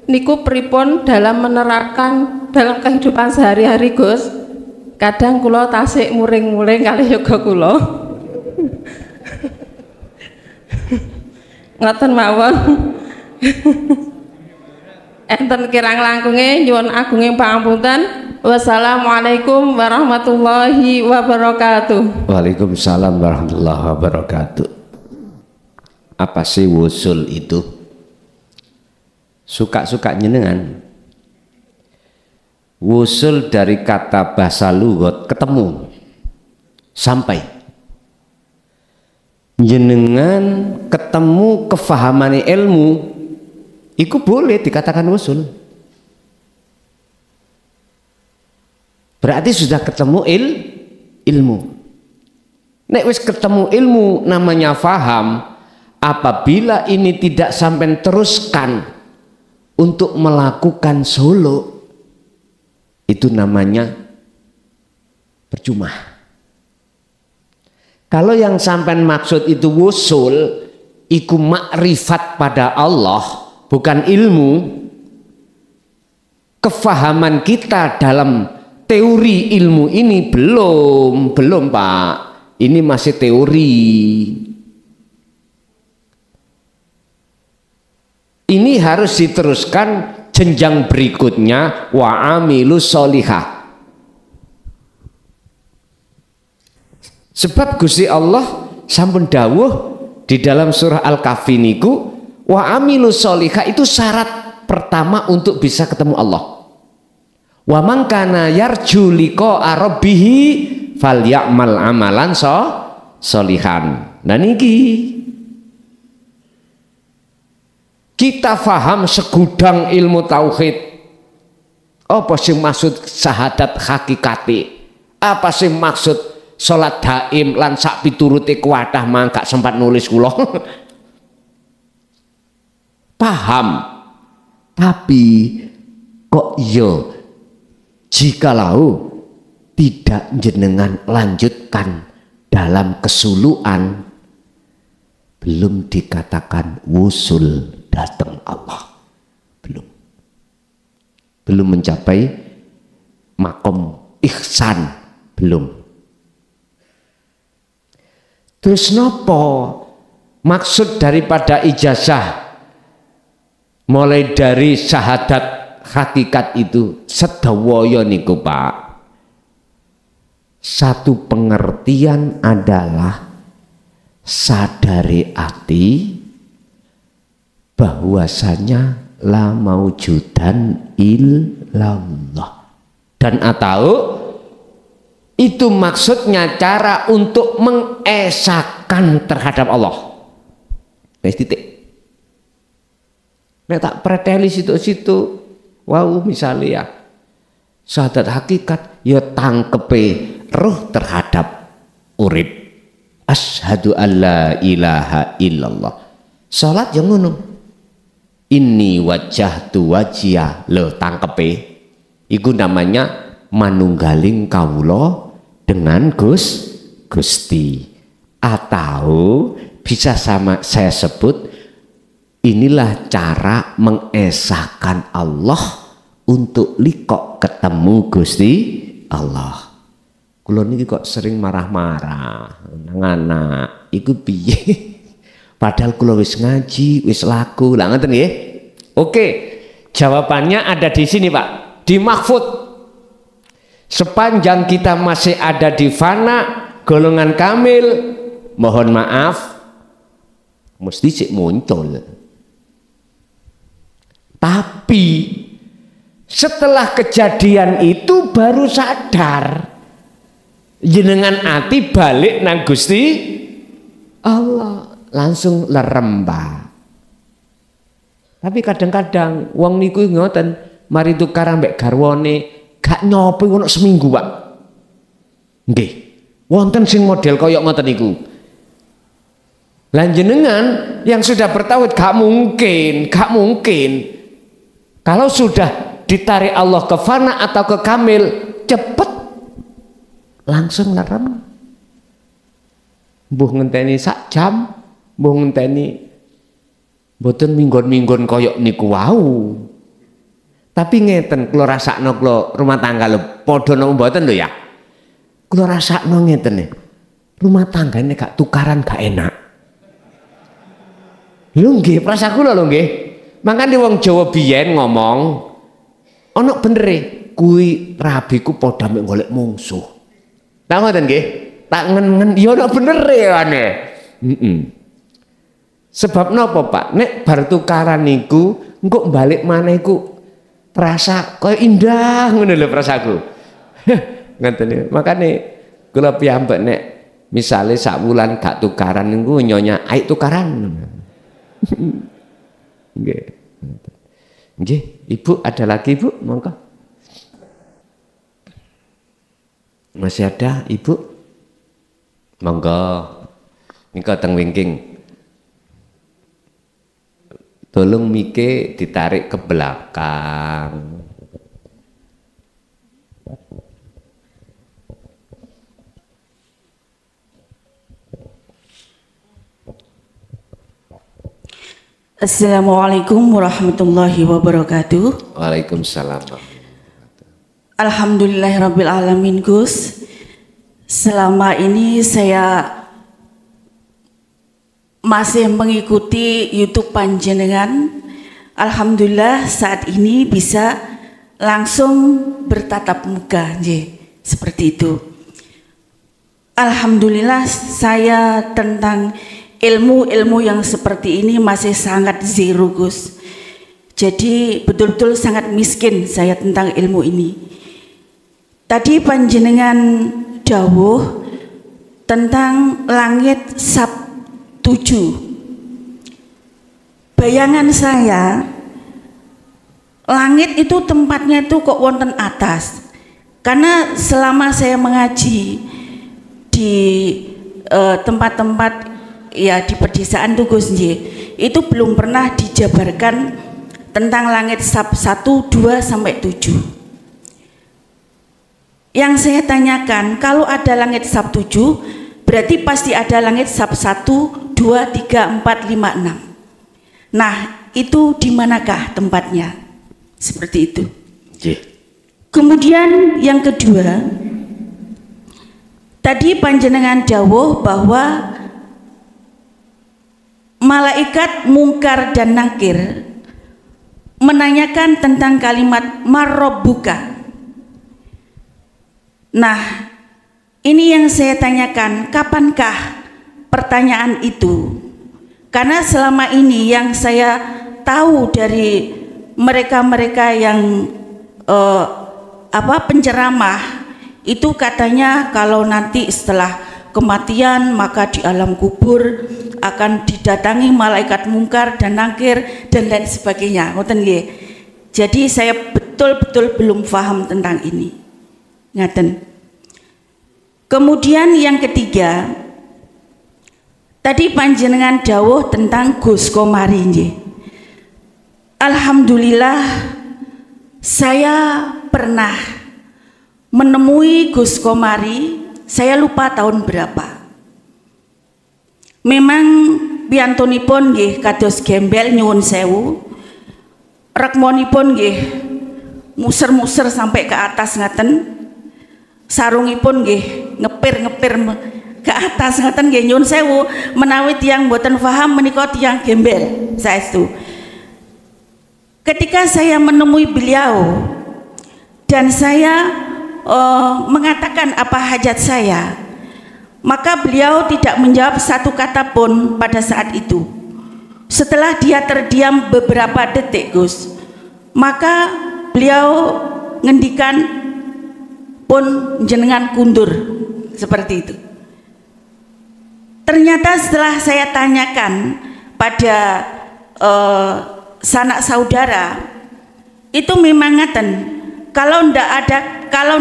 niku pripun dalam menerapkan dalam kehidupan sehari-hari Gus. Kadang kula tasik muring-muring kalih yoga kula. Ngoten mawon. Enten kirang langkunge nyuwun agunging pangapunten. Wassalamualaikum warahmatullahi wabarakatuh. Waalaikumsalam warahmatullahi wabarakatuh. Apa sih wusul itu? Suka-suka jenengan. Wusul dari kata bahasa lugat ketemu, sampai. Jenengan ketemu kefahaman ilmu, itu boleh dikatakan wusul. Berarti sudah ketemu ilmu. Nek wis ketemu ilmu namanya faham. Apabila ini tidak sampai teruskan untuk melakukan solo, itu namanya percuma. Kalau yang sampai maksud itu wusul, iku makrifat pada Allah, bukan ilmu. Kefahaman kita dalam teori ilmu ini belum Pak. Ini masih teori. Ini harus diteruskan jenjang berikutnya, wa amilus sholihah. Sebab Gusti Allah sampun dawuh di dalam surah Al-Kahfi niku, wa amilus sholihah itu syarat pertama untuk bisa ketemu Allah. Wa man kana yarju liqa'a rabbih falyamal amalan sholihan. Nah niki kita faham segudang ilmu tauhid. Apa sih maksud syahadat hakikati? Apa sih maksud salat daim lan sak piturute kuwadah mangka sempat nulis kula. Paham. Tapi kok yo jikalau tidak jenengan lanjutkan dalam kesuluan, belum dikatakan wusul datang Allah, belum mencapai makom ihsan, belum. Terus nopo maksud daripada ijazah mulai dari syahadat hakikat itu sedawaya niku Pak? Satu pengertian adalah sadari hati bahwasanya la maujudan illallah, dan atau itu maksudnya cara untuk mengesahkan terhadap Allah. Wes titik. Nek tak preteli situ-situ, wow misalnya ya syahadat hakikat ya tangkepe roh terhadap urip. Asyhadu alla ilaha illallah. Salat yang ngono. Inni wajjahtu wajhiya, lho tangkepe. Iku namanya manunggaling kawula dengan Gusti. Atau bisa sama saya sebut, inilah cara mengesahkan Allah untuk likok ketemu Gusti Allah. Kula niki kok sering marah-marah nang anak, iku piye? Padahal kula wis ngaji, wis laku. Lah ngoten nggih. Oke, jawabannya ada di sini Pak, di mahfud. Sepanjang kita masih ada di fana golongan kamil, mohon maaf mesti sik muncul. Tapi setelah kejadian itu baru sadar jenengan ati balik nang Gusti Allah, langsung lerembah. Tapi kadang-kadang wong niku ngoten, mari tukaran mbek garwane gak nyopi ono seminggu Pak. Nggih, wonten sing model koyok ngoten niku. Lan jenengan yang sudah bertauhid gak mungkin. Kalau sudah ditarik Allah ke fana atau ke kamil, cepet langsung lerem. Mbuh ngenteni sak jam, mbuh ngenteni mboten minggon-minggon koyok niku wau. Tapi ngeten kula rasakno kula rumah tangga lho padha napa mboten lho ya. Kula rasakno ngeten nih. Rumah tanggane gak tukaran gak enak. Lho nggih, prasa kula lho nggih. Makane wong Jawa biyen ngomong ana benere kuwi rabiku padha mek golek mungsuh. Tak ngoten nggih? Tak ngen-ngen ya ana benere ane. Sebab napa Pak? Nek bar tukaran niku engko balik maneh iku perasa kaya indah ngono lho perasaku. Ngoten niku. Makane kula piyambak nek misale sak wulan gak tukaran niku nyonya aik tukaran. Nggih. Nggih, Ibu ada lagi Ibu? Monggo. Masih ada Ibu? Monggo. Nika teng wingking. Tolong mike ditarik ke belakang. Assalamualaikum warahmatullahi wabarakatuh. Waalaikumsalam. Alhamdulillahirabbil alamin Gus. Selama ini saya masih mengikuti YouTube panjenengan. Alhamdulillah saat ini bisa langsung bertatap muka, seperti itu. Alhamdulillah saya tentang ilmu-ilmu yang seperti ini masih sangat zero Gus. Jadi betul-betul sangat miskin saya tentang ilmu ini. Tadi panjenengan dawuh tentang langit sab 7. Bayangan saya langit itu tempatnya itu kok wonten atas. Karena selama saya mengaji di tempat-tempat ya di pedesaan tuh Gus, itu belum pernah dijabarkan tentang langit sab 1, 2 sampai 7. Yang saya tanyakan, kalau ada langit sab 7, berarti pasti ada langit sab 1, 2, 3, 4, 5, 6. Nah, itu di manakah tempatnya? Seperti itu. Kemudian yang kedua, tadi panjenengan dawuh bahwa malaikat mungkar dan nakir menanyakan tentang kalimat marrabbuka. Nah, ini yang saya tanyakan, kapankah pertanyaan itu? Karena selama ini yang saya tahu dari mereka-mereka yang penceramah itu katanya kalau nanti setelah kematian maka di alam kubur akan didatangi malaikat mungkar dan nakir dan lain sebagainya. Ngoten nggih. Jadi saya betul-betul belum paham tentang ini. Ngaten. Kemudian yang ketiga, tadi panjenengan dawuh tentang Gus Komari nggih. Alhamdulillah saya pernah menemui Gus Komari, saya lupa tahun berapa. Memang piantunipun nggih kados gembel nyuwun sewu. Rekmonipun nggih muser-muser sampai ke atas ngaten. Sarungipun nggih ngepir-ngepir ke atas ngaten nggih nyuwun sewu, menawi tiyang mboten paham menika tiyang gembel saestu. Ketika saya menemui beliau dan saya mengatakan apa hajat saya, maka beliau tidak menjawab satu kata pun pada saat itu. Setelah dia terdiam beberapa detik, Gus, maka beliau ngendikan pun jenengan kundur, seperti itu. Ternyata setelah saya tanyakan pada sanak saudara, itu memang ngaten, kalau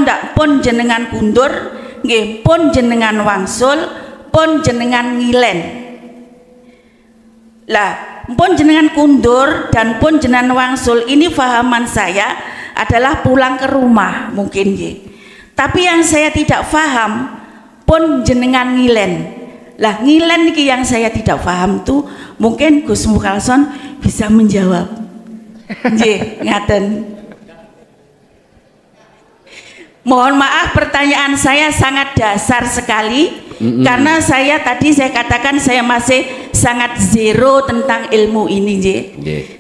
ndak pun jenengan kundur, nggih pun jenengan wangsul, pun jenengan ngilen. Lah, pun jenengan kundur dan pun jenengan wangsul, ini fahaman saya adalah pulang ke rumah mungkin nggih. Tapi yang saya tidak paham, pun jenengan ngilen. Lah, ngilen iki yang saya tidak paham tuh, mungkin Gus Mukhalson bisa menjawab. Nggih, ngaten. Mohon maaf pertanyaan saya sangat dasar sekali karena saya katakan saya masih sangat zero tentang ilmu ini nggih.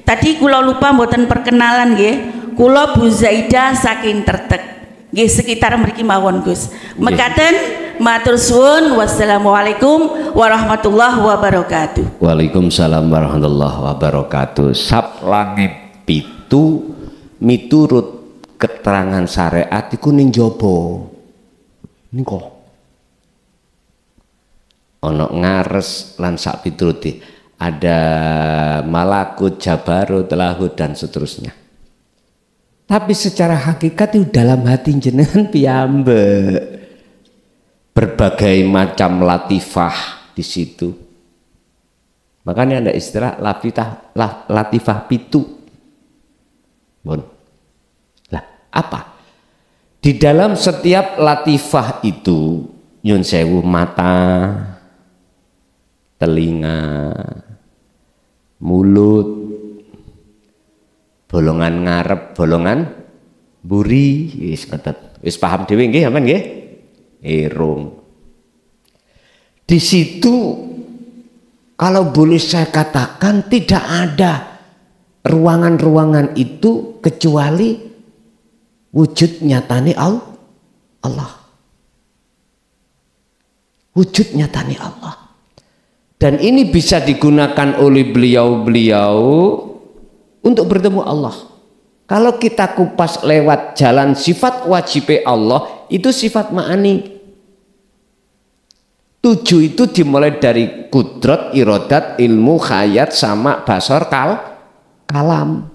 Tadi kula lupa mboten perkenalan nggih. Kula Bu Zaida saking Tertek. Nggih sekitar mriki mawon Gus. Mekaten matur suwun, wassalamualaikum warahmatullahi wabarakatuh. Waalaikumsalam warahmatullahi wabarakatuh. Sab langit pitu miturut keterangan syariat iku ning jaba. Niku. Ana ngares lan sak pituruti. Ada malakut, jabarut, lahut dan seterusnya. Tapi secara hakikat itu dalam hati jenengan piyambak. Berbagai macam latifah di situ. Makanya ada istilah latifah pitu. Bon. Apa? Di dalam setiap latifah itu nyun sewu mata, telinga, mulut, bolongan ngarep, bolongan buri, wis paham dhewe nggih sampean nggih? Irung. Di situ kalau boleh saya katakan tidak ada ruangan-ruangan itu kecuali wujud nyatane Allah. Wujud nyatane Allah. Dan ini bisa digunakan oleh beliau-beliau untuk bertemu Allah. Kalau kita kupas lewat jalan sifat wajib Allah, itu sifat ma'ani. 7 itu dimulai dari kudrat, irodat, ilmu, khayat, sama, basar, kalam.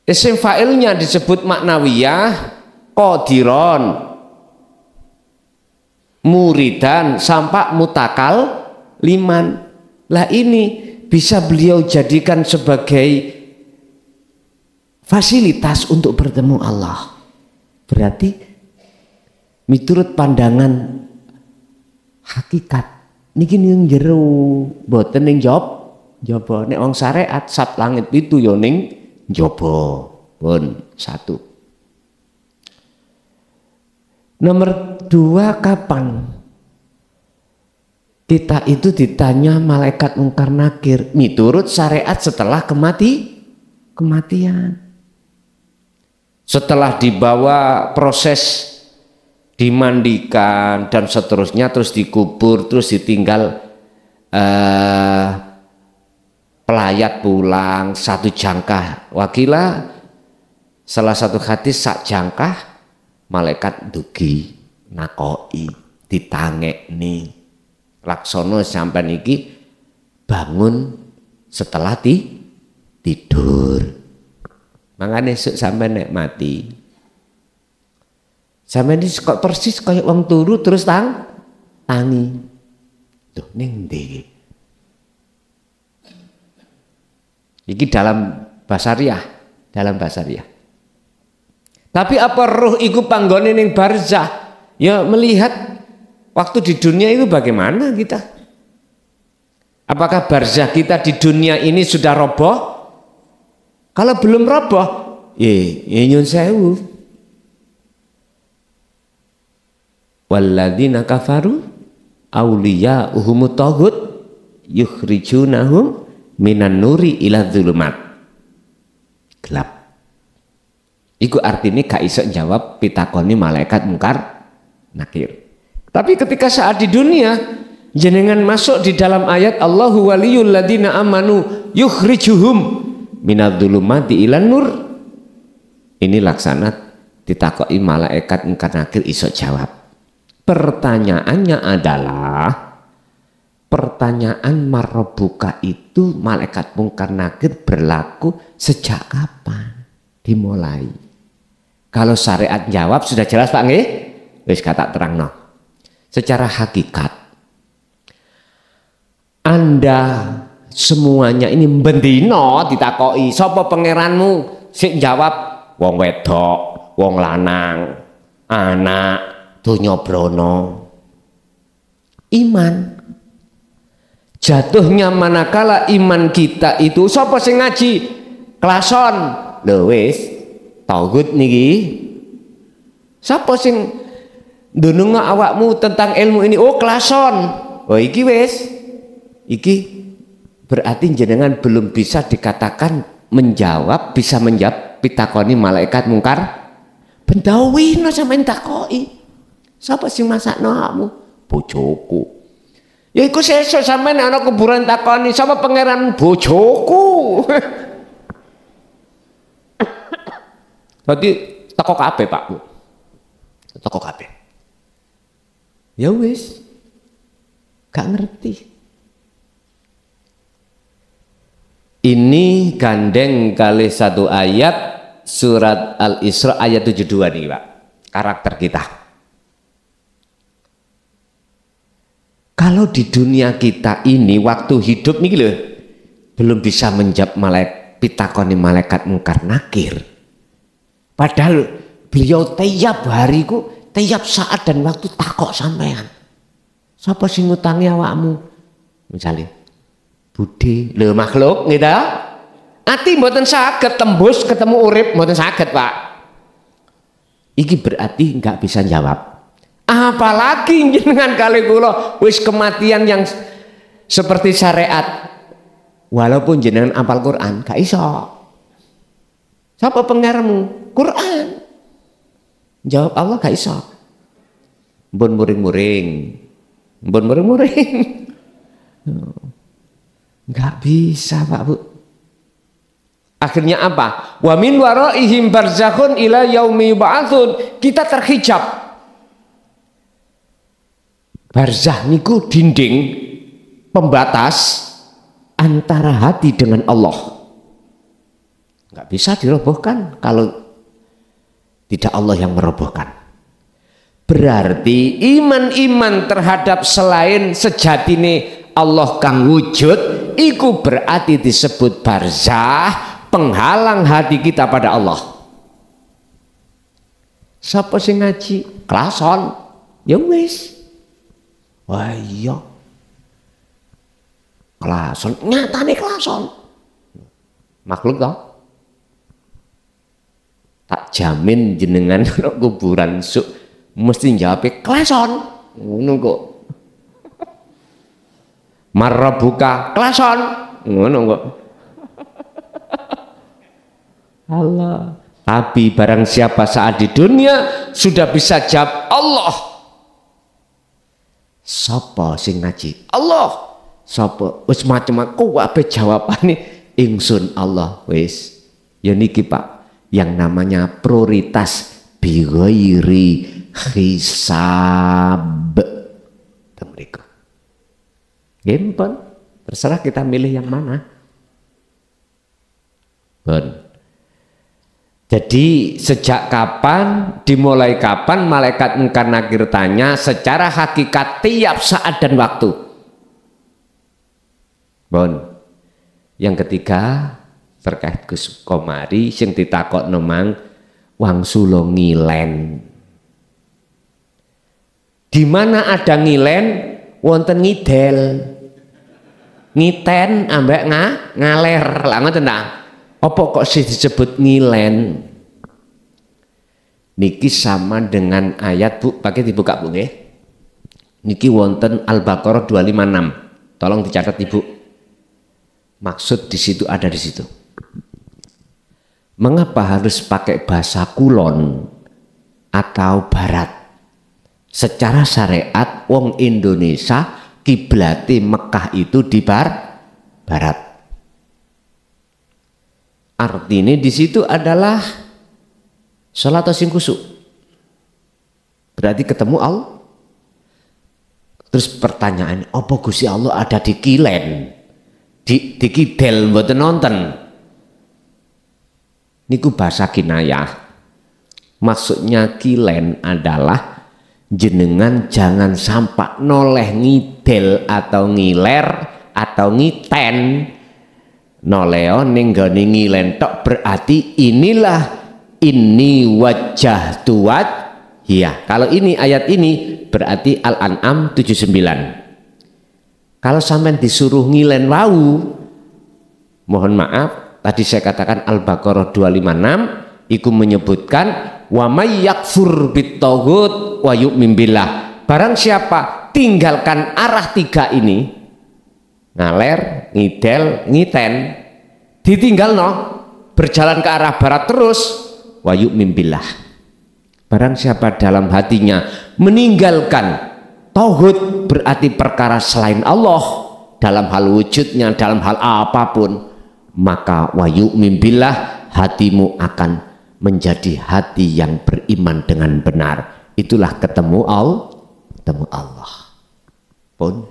Isim fa'ilnya disebut maknawiyah, qadiron, muridan, sampai mutakal liman. Lah ini bisa beliau jadikan sebagai fasilitas untuk bertemu Allah. Berarti miturut pandangan hakikat niki ning jero boten ning jaba. Nek wong syariat sat langit pitu ya ning jaba. Pun satu. Nomor 2, kapan kita itu ditanya malaikat mungkar nakir? Miturut syariat setelah kematian. Setelah dibawa proses dimandikan dan seterusnya, terus dikubur, terus ditinggal pelayat pulang 1 jangkah. Wakilah salah satu hadis sak jangkah malaikat dugi nakoi ditangekni laksono sampai niki bangun setelah tidur. Makanya sampai nek mati sampai ini kok persis kayak wong turu terus tangi tuh ning ndi iki dalam basariah. Tapi apa ruh iku panggone ning barzah? Ya melihat waktu di dunia itu bagaimana kita? Apakah barzah kita di dunia ini sudah roboh? Kalau belum roboh, ya nyun sewu. Walladzina kafaru awliya'uhumut taghut yukhrijunahum minan nuri ila dzulumat. Gelap. Iku artinya gak iso jawab pitakoni malaikat mungkar nakir. Tapi ketika saat di dunia jenengan masuk di dalam ayat Allahu waliyul ladzina amanu yukhrijuhum minadz-dzulumati ilan nur. Ini laksana ditakoki malaikat mungkar nakir iso jawab. Pertanyaannya adalah pertanyaan marrobuka itu malaikat mungkar nakir berlaku sejak kapan dimulai? Kalau syariat jawab sudah jelas Pak nggih? Wis kata terangno. Secara hakikat Anda semuanya ini bendino ditakoki sapa pangeranmu, sik jawab wong wedok, wong lanang, anak, donya brana. Iman jatuhnya manakala iman kita itu sapa sing ngaji klason lho wis tauhid niki sapa sing ndununga awakmu tentang ilmu ini oh klason oh iki wis iki berarti jenengan belum bisa dikatakan menjawab bisa menjawab pitakoni malaikat mungkar bendawino sampeyan takoki sapa sing masakno awakmu bojoku ya iku sesuk sampeyan ana kuburan takoni sapa pangeran bojoku. Berarti teko kabeh Pak Bu. Teko kabeh. Ya wis. Gak ngerti. Ini gandeng kali satu ayat surat Al-Isra ayat 72 nih Pak. Karakter kita. Kalau di dunia kita ini waktu hidup nih loh belum bisa menjawab pitakoni malaikat mungkar nakir. Padahal beliau tiap hariku, tiap saat dan waktu takok sampean. Sapa sing ngutangi awakmu? Misalnya budi, lho makhluk gitu. Ati mboten saged tembus ketemu urip mboten saged, Pak. Iki berarti enggak bisa jawab. Apalagi jenengan kali kula wis kematian yang seperti syariat. Walaupun jenengan apal Quran, gak iso. Siapa pengarmu? Quran. Jawab Allah gak iso. Mbon muring-muring. Mbon muring-muring. Gak bisa Pak Bu. Akhirnya apa? Wa min waraihim barzakhun ila yaumi yub'atsun. Kita terhijab. Barzah niku dinding pembatas antara hati dengan Allah. Nggak bisa dirobohkan kalau tidak Allah yang merobohkan. Berarti iman-iman terhadap selain sejatine Allah kang wujud iku berarti disebut barzah, penghalang hati kita pada Allah. Sapa sing ngaji klason ya wis. Wah iya klason, nyatane klason makhluk toh. Tak jamin jenengan ana kuburan suk mesti jawab klason ngono kok. Marrabuka klason ngono kok. Allah. Tapi barang siapa saat di dunia sudah bisa jawab Allah. Sapa sing ngaji? Allah. Sapa? Wis macam-macam kuwabe jawabane ingsun Allah wis. Ya niki Pak, yang namanya prioritas bi ghairi hisab. Temriku. Gempon, terserah kita milih yang mana. Bon. Jadi sejak kapan, dimulai kapan malaikat Munkar Nakir tanya secara hakikat tiap saat dan waktu. Bon. Yang ketiga terkait Gus Komari sing ditakok nemang wang sulo ngilen. Di mana ada ngilen wonten ngidel. Ngiten ambek ngaler. Lah ngoten ta? Apa kok sih disebut ngilen? Niki sama dengan ayat Bu, pakai dibuka Bu nggih. Niki wonten Al-Baqarah 256. Tolong dicatat Ibu. Maksud di situ ada di situ. Mengapa harus pakai bahasa kulon atau barat? Secara syariat wong Indonesia kiblati Mekah itu di barat. Artinya di situ adalah salat sing kusuk. Berarti ketemu Allah. Terus pertanyaan, apa Gusti Allah ada di kilen? Di kidel mboten nonton. Niku bahasa kinayah. Maksudnya kilen adalah jenengan jangan sampai noleh ngidel atau ngiler atau ngiten. Noleo ninggone ngilen tok berarti inilah ini wajah tuat. Iya, kalau ini ayat ini berarti Al-An'am 79. Kalau sampai disuruh ngilen wau, mohon maaf, tadi saya katakan Al-Baqarah 256 iku menyebutkan wa may yakfur bitaghut wa yu'min billah. Barang siapa tinggalkan arah tiga ini, ngaler, ngidel, ngiten, ditinggal no, berjalan ke arah barat terus, wa yu'min billah. Barang siapa dalam hatinya meninggalkan tauhid, berarti perkara selain Allah dalam hal wujudnya, dalam hal apapun, maka wa yu'min billah, hatimu akan menjadi hati yang beriman dengan benar. Itulah ketemu Allah. Pun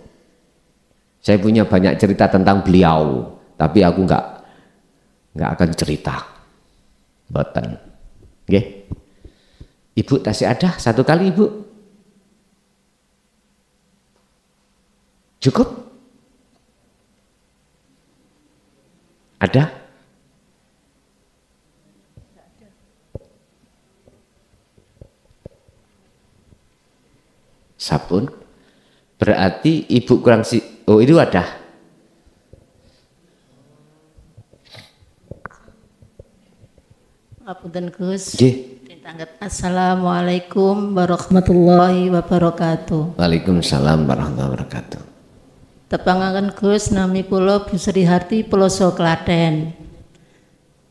saya punya banyak cerita tentang beliau, tapi aku nggak akan cerita. Boten. Nggih. Ibu tasih ada satu kali Ibu? Cukup? Ada? Sabun? Berarti Ibu kurang oh itu ada. Ngapunten Gus. Nggih. Assalamualaikum warahmatullahi wabarakatuh. Waalaikumsalam warahmatullahi wabarakatuh. Tepangaken Gus, nami kula Bu Sri Harti Peloso Klaten.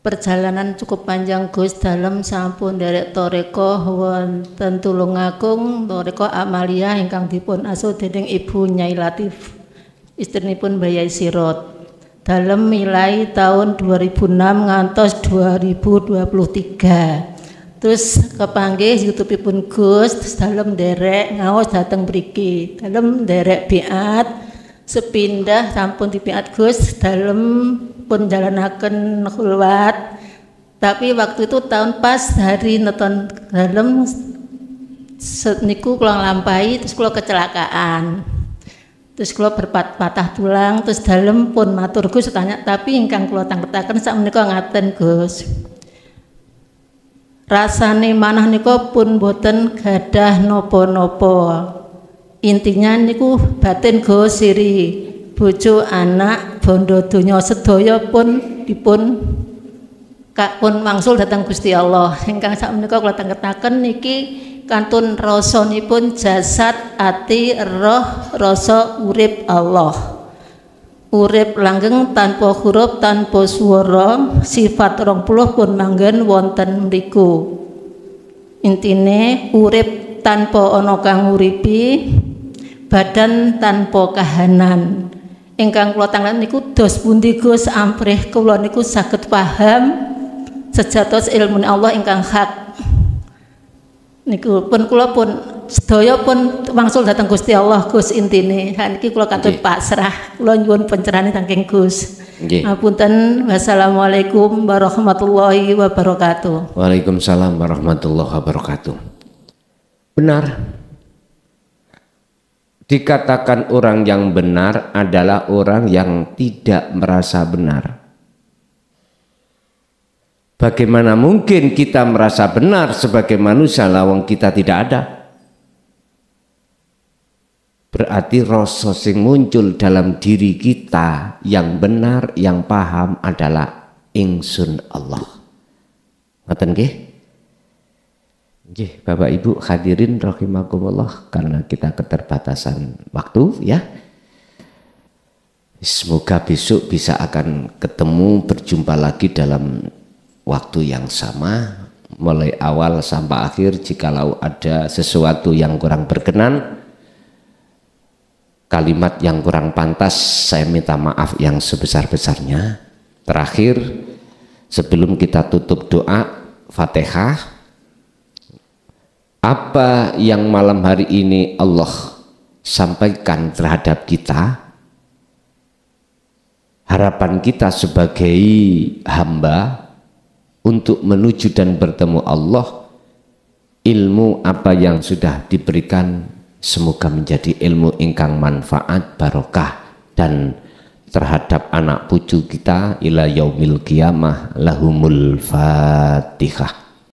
Perjalanan cukup panjang Gus, dalem sampun derek toreko wonten Tulungagung, toreko Amalia ingkang dipun asuh dening Ibu Nyai Latif, istrinipun Mbah Yai Sirot. Dalem milai tahun 2006 ngantos 2023. Terus kepanggih YouTube-ipun Gus, terus dalem derek ngaos dateng mriki. Dalem derek biat sepindah sampun dipiat Gus, dalem pun jalanaken khulwat. Tapi waktu itu tahun pas hari neton dalem niku kula nglampahi terus kula kecelakaan. Terus kula berpatah tulang, terus dalem pun matur Gus tanya, tapi ingkang kula tangketaken sakmenika ngaten Gus. Rasane manah niku pun boten gadah napa-napa. Intinya niku batin Gus siri bojo anak bondo donya sedaya pun dipun pun wangsul dhateng Gusti Allah. Ingkang sakmenika kula tangketaken niki kantun rasanipun jasad, ati, roh, rasa urip Allah. Urip langgeng tanpa huruf, tanpa swara, sifat 20 pun manggen wonten mriku. Intine urip tanpa ana kang nguripi, badan tanpa kahanan. Ingkang kula tanglet niku dos pundi Gus amprih kula niku saged paham sejatos ilmu Allah ingkang hak. Niku pun kula pun sedaya pun wangsul dhateng Gusti Allah Gus intine. Niki kula katut pasrah. Kula nyuwun pencerahan saking Gus. Nggih. Ngapunten. Wassalamualaikum warahmatullahi wabarakatuh. Waalaikumsalam warahmatullahi wabarakatuh. Benar. Dikatakan orang yang benar adalah orang yang tidak merasa benar. Bagaimana mungkin kita merasa benar sebagai manusia lawang kita tidak ada? Berarti rasa sing muncul dalam diri kita yang benar, yang paham adalah ingsun Allah. Ngoten nggih? Nggih, Bapak Ibu hadirin rahimakumullah, karena kita keterbatasan waktu ya. Semoga besok bisa akan ketemu berjumpa lagi dalam waktu yang sama, mulai awal sampai akhir. Jikalau ada sesuatu yang kurang berkenan, kalimat yang kurang pantas, saya minta maaf yang sebesar-besarnya. Terakhir, sebelum kita tutup doa Fatihah, apa yang malam hari ini Allah sampaikan terhadap kita, harapan kita sebagai hamba untuk menuju dan bertemu Allah, ilmu apa yang sudah diberikan semoga menjadi ilmu ingkang manfaat, barokah, dan terhadap anak cucu kita ila yaumil qiyamah. Lahumul Fatihah.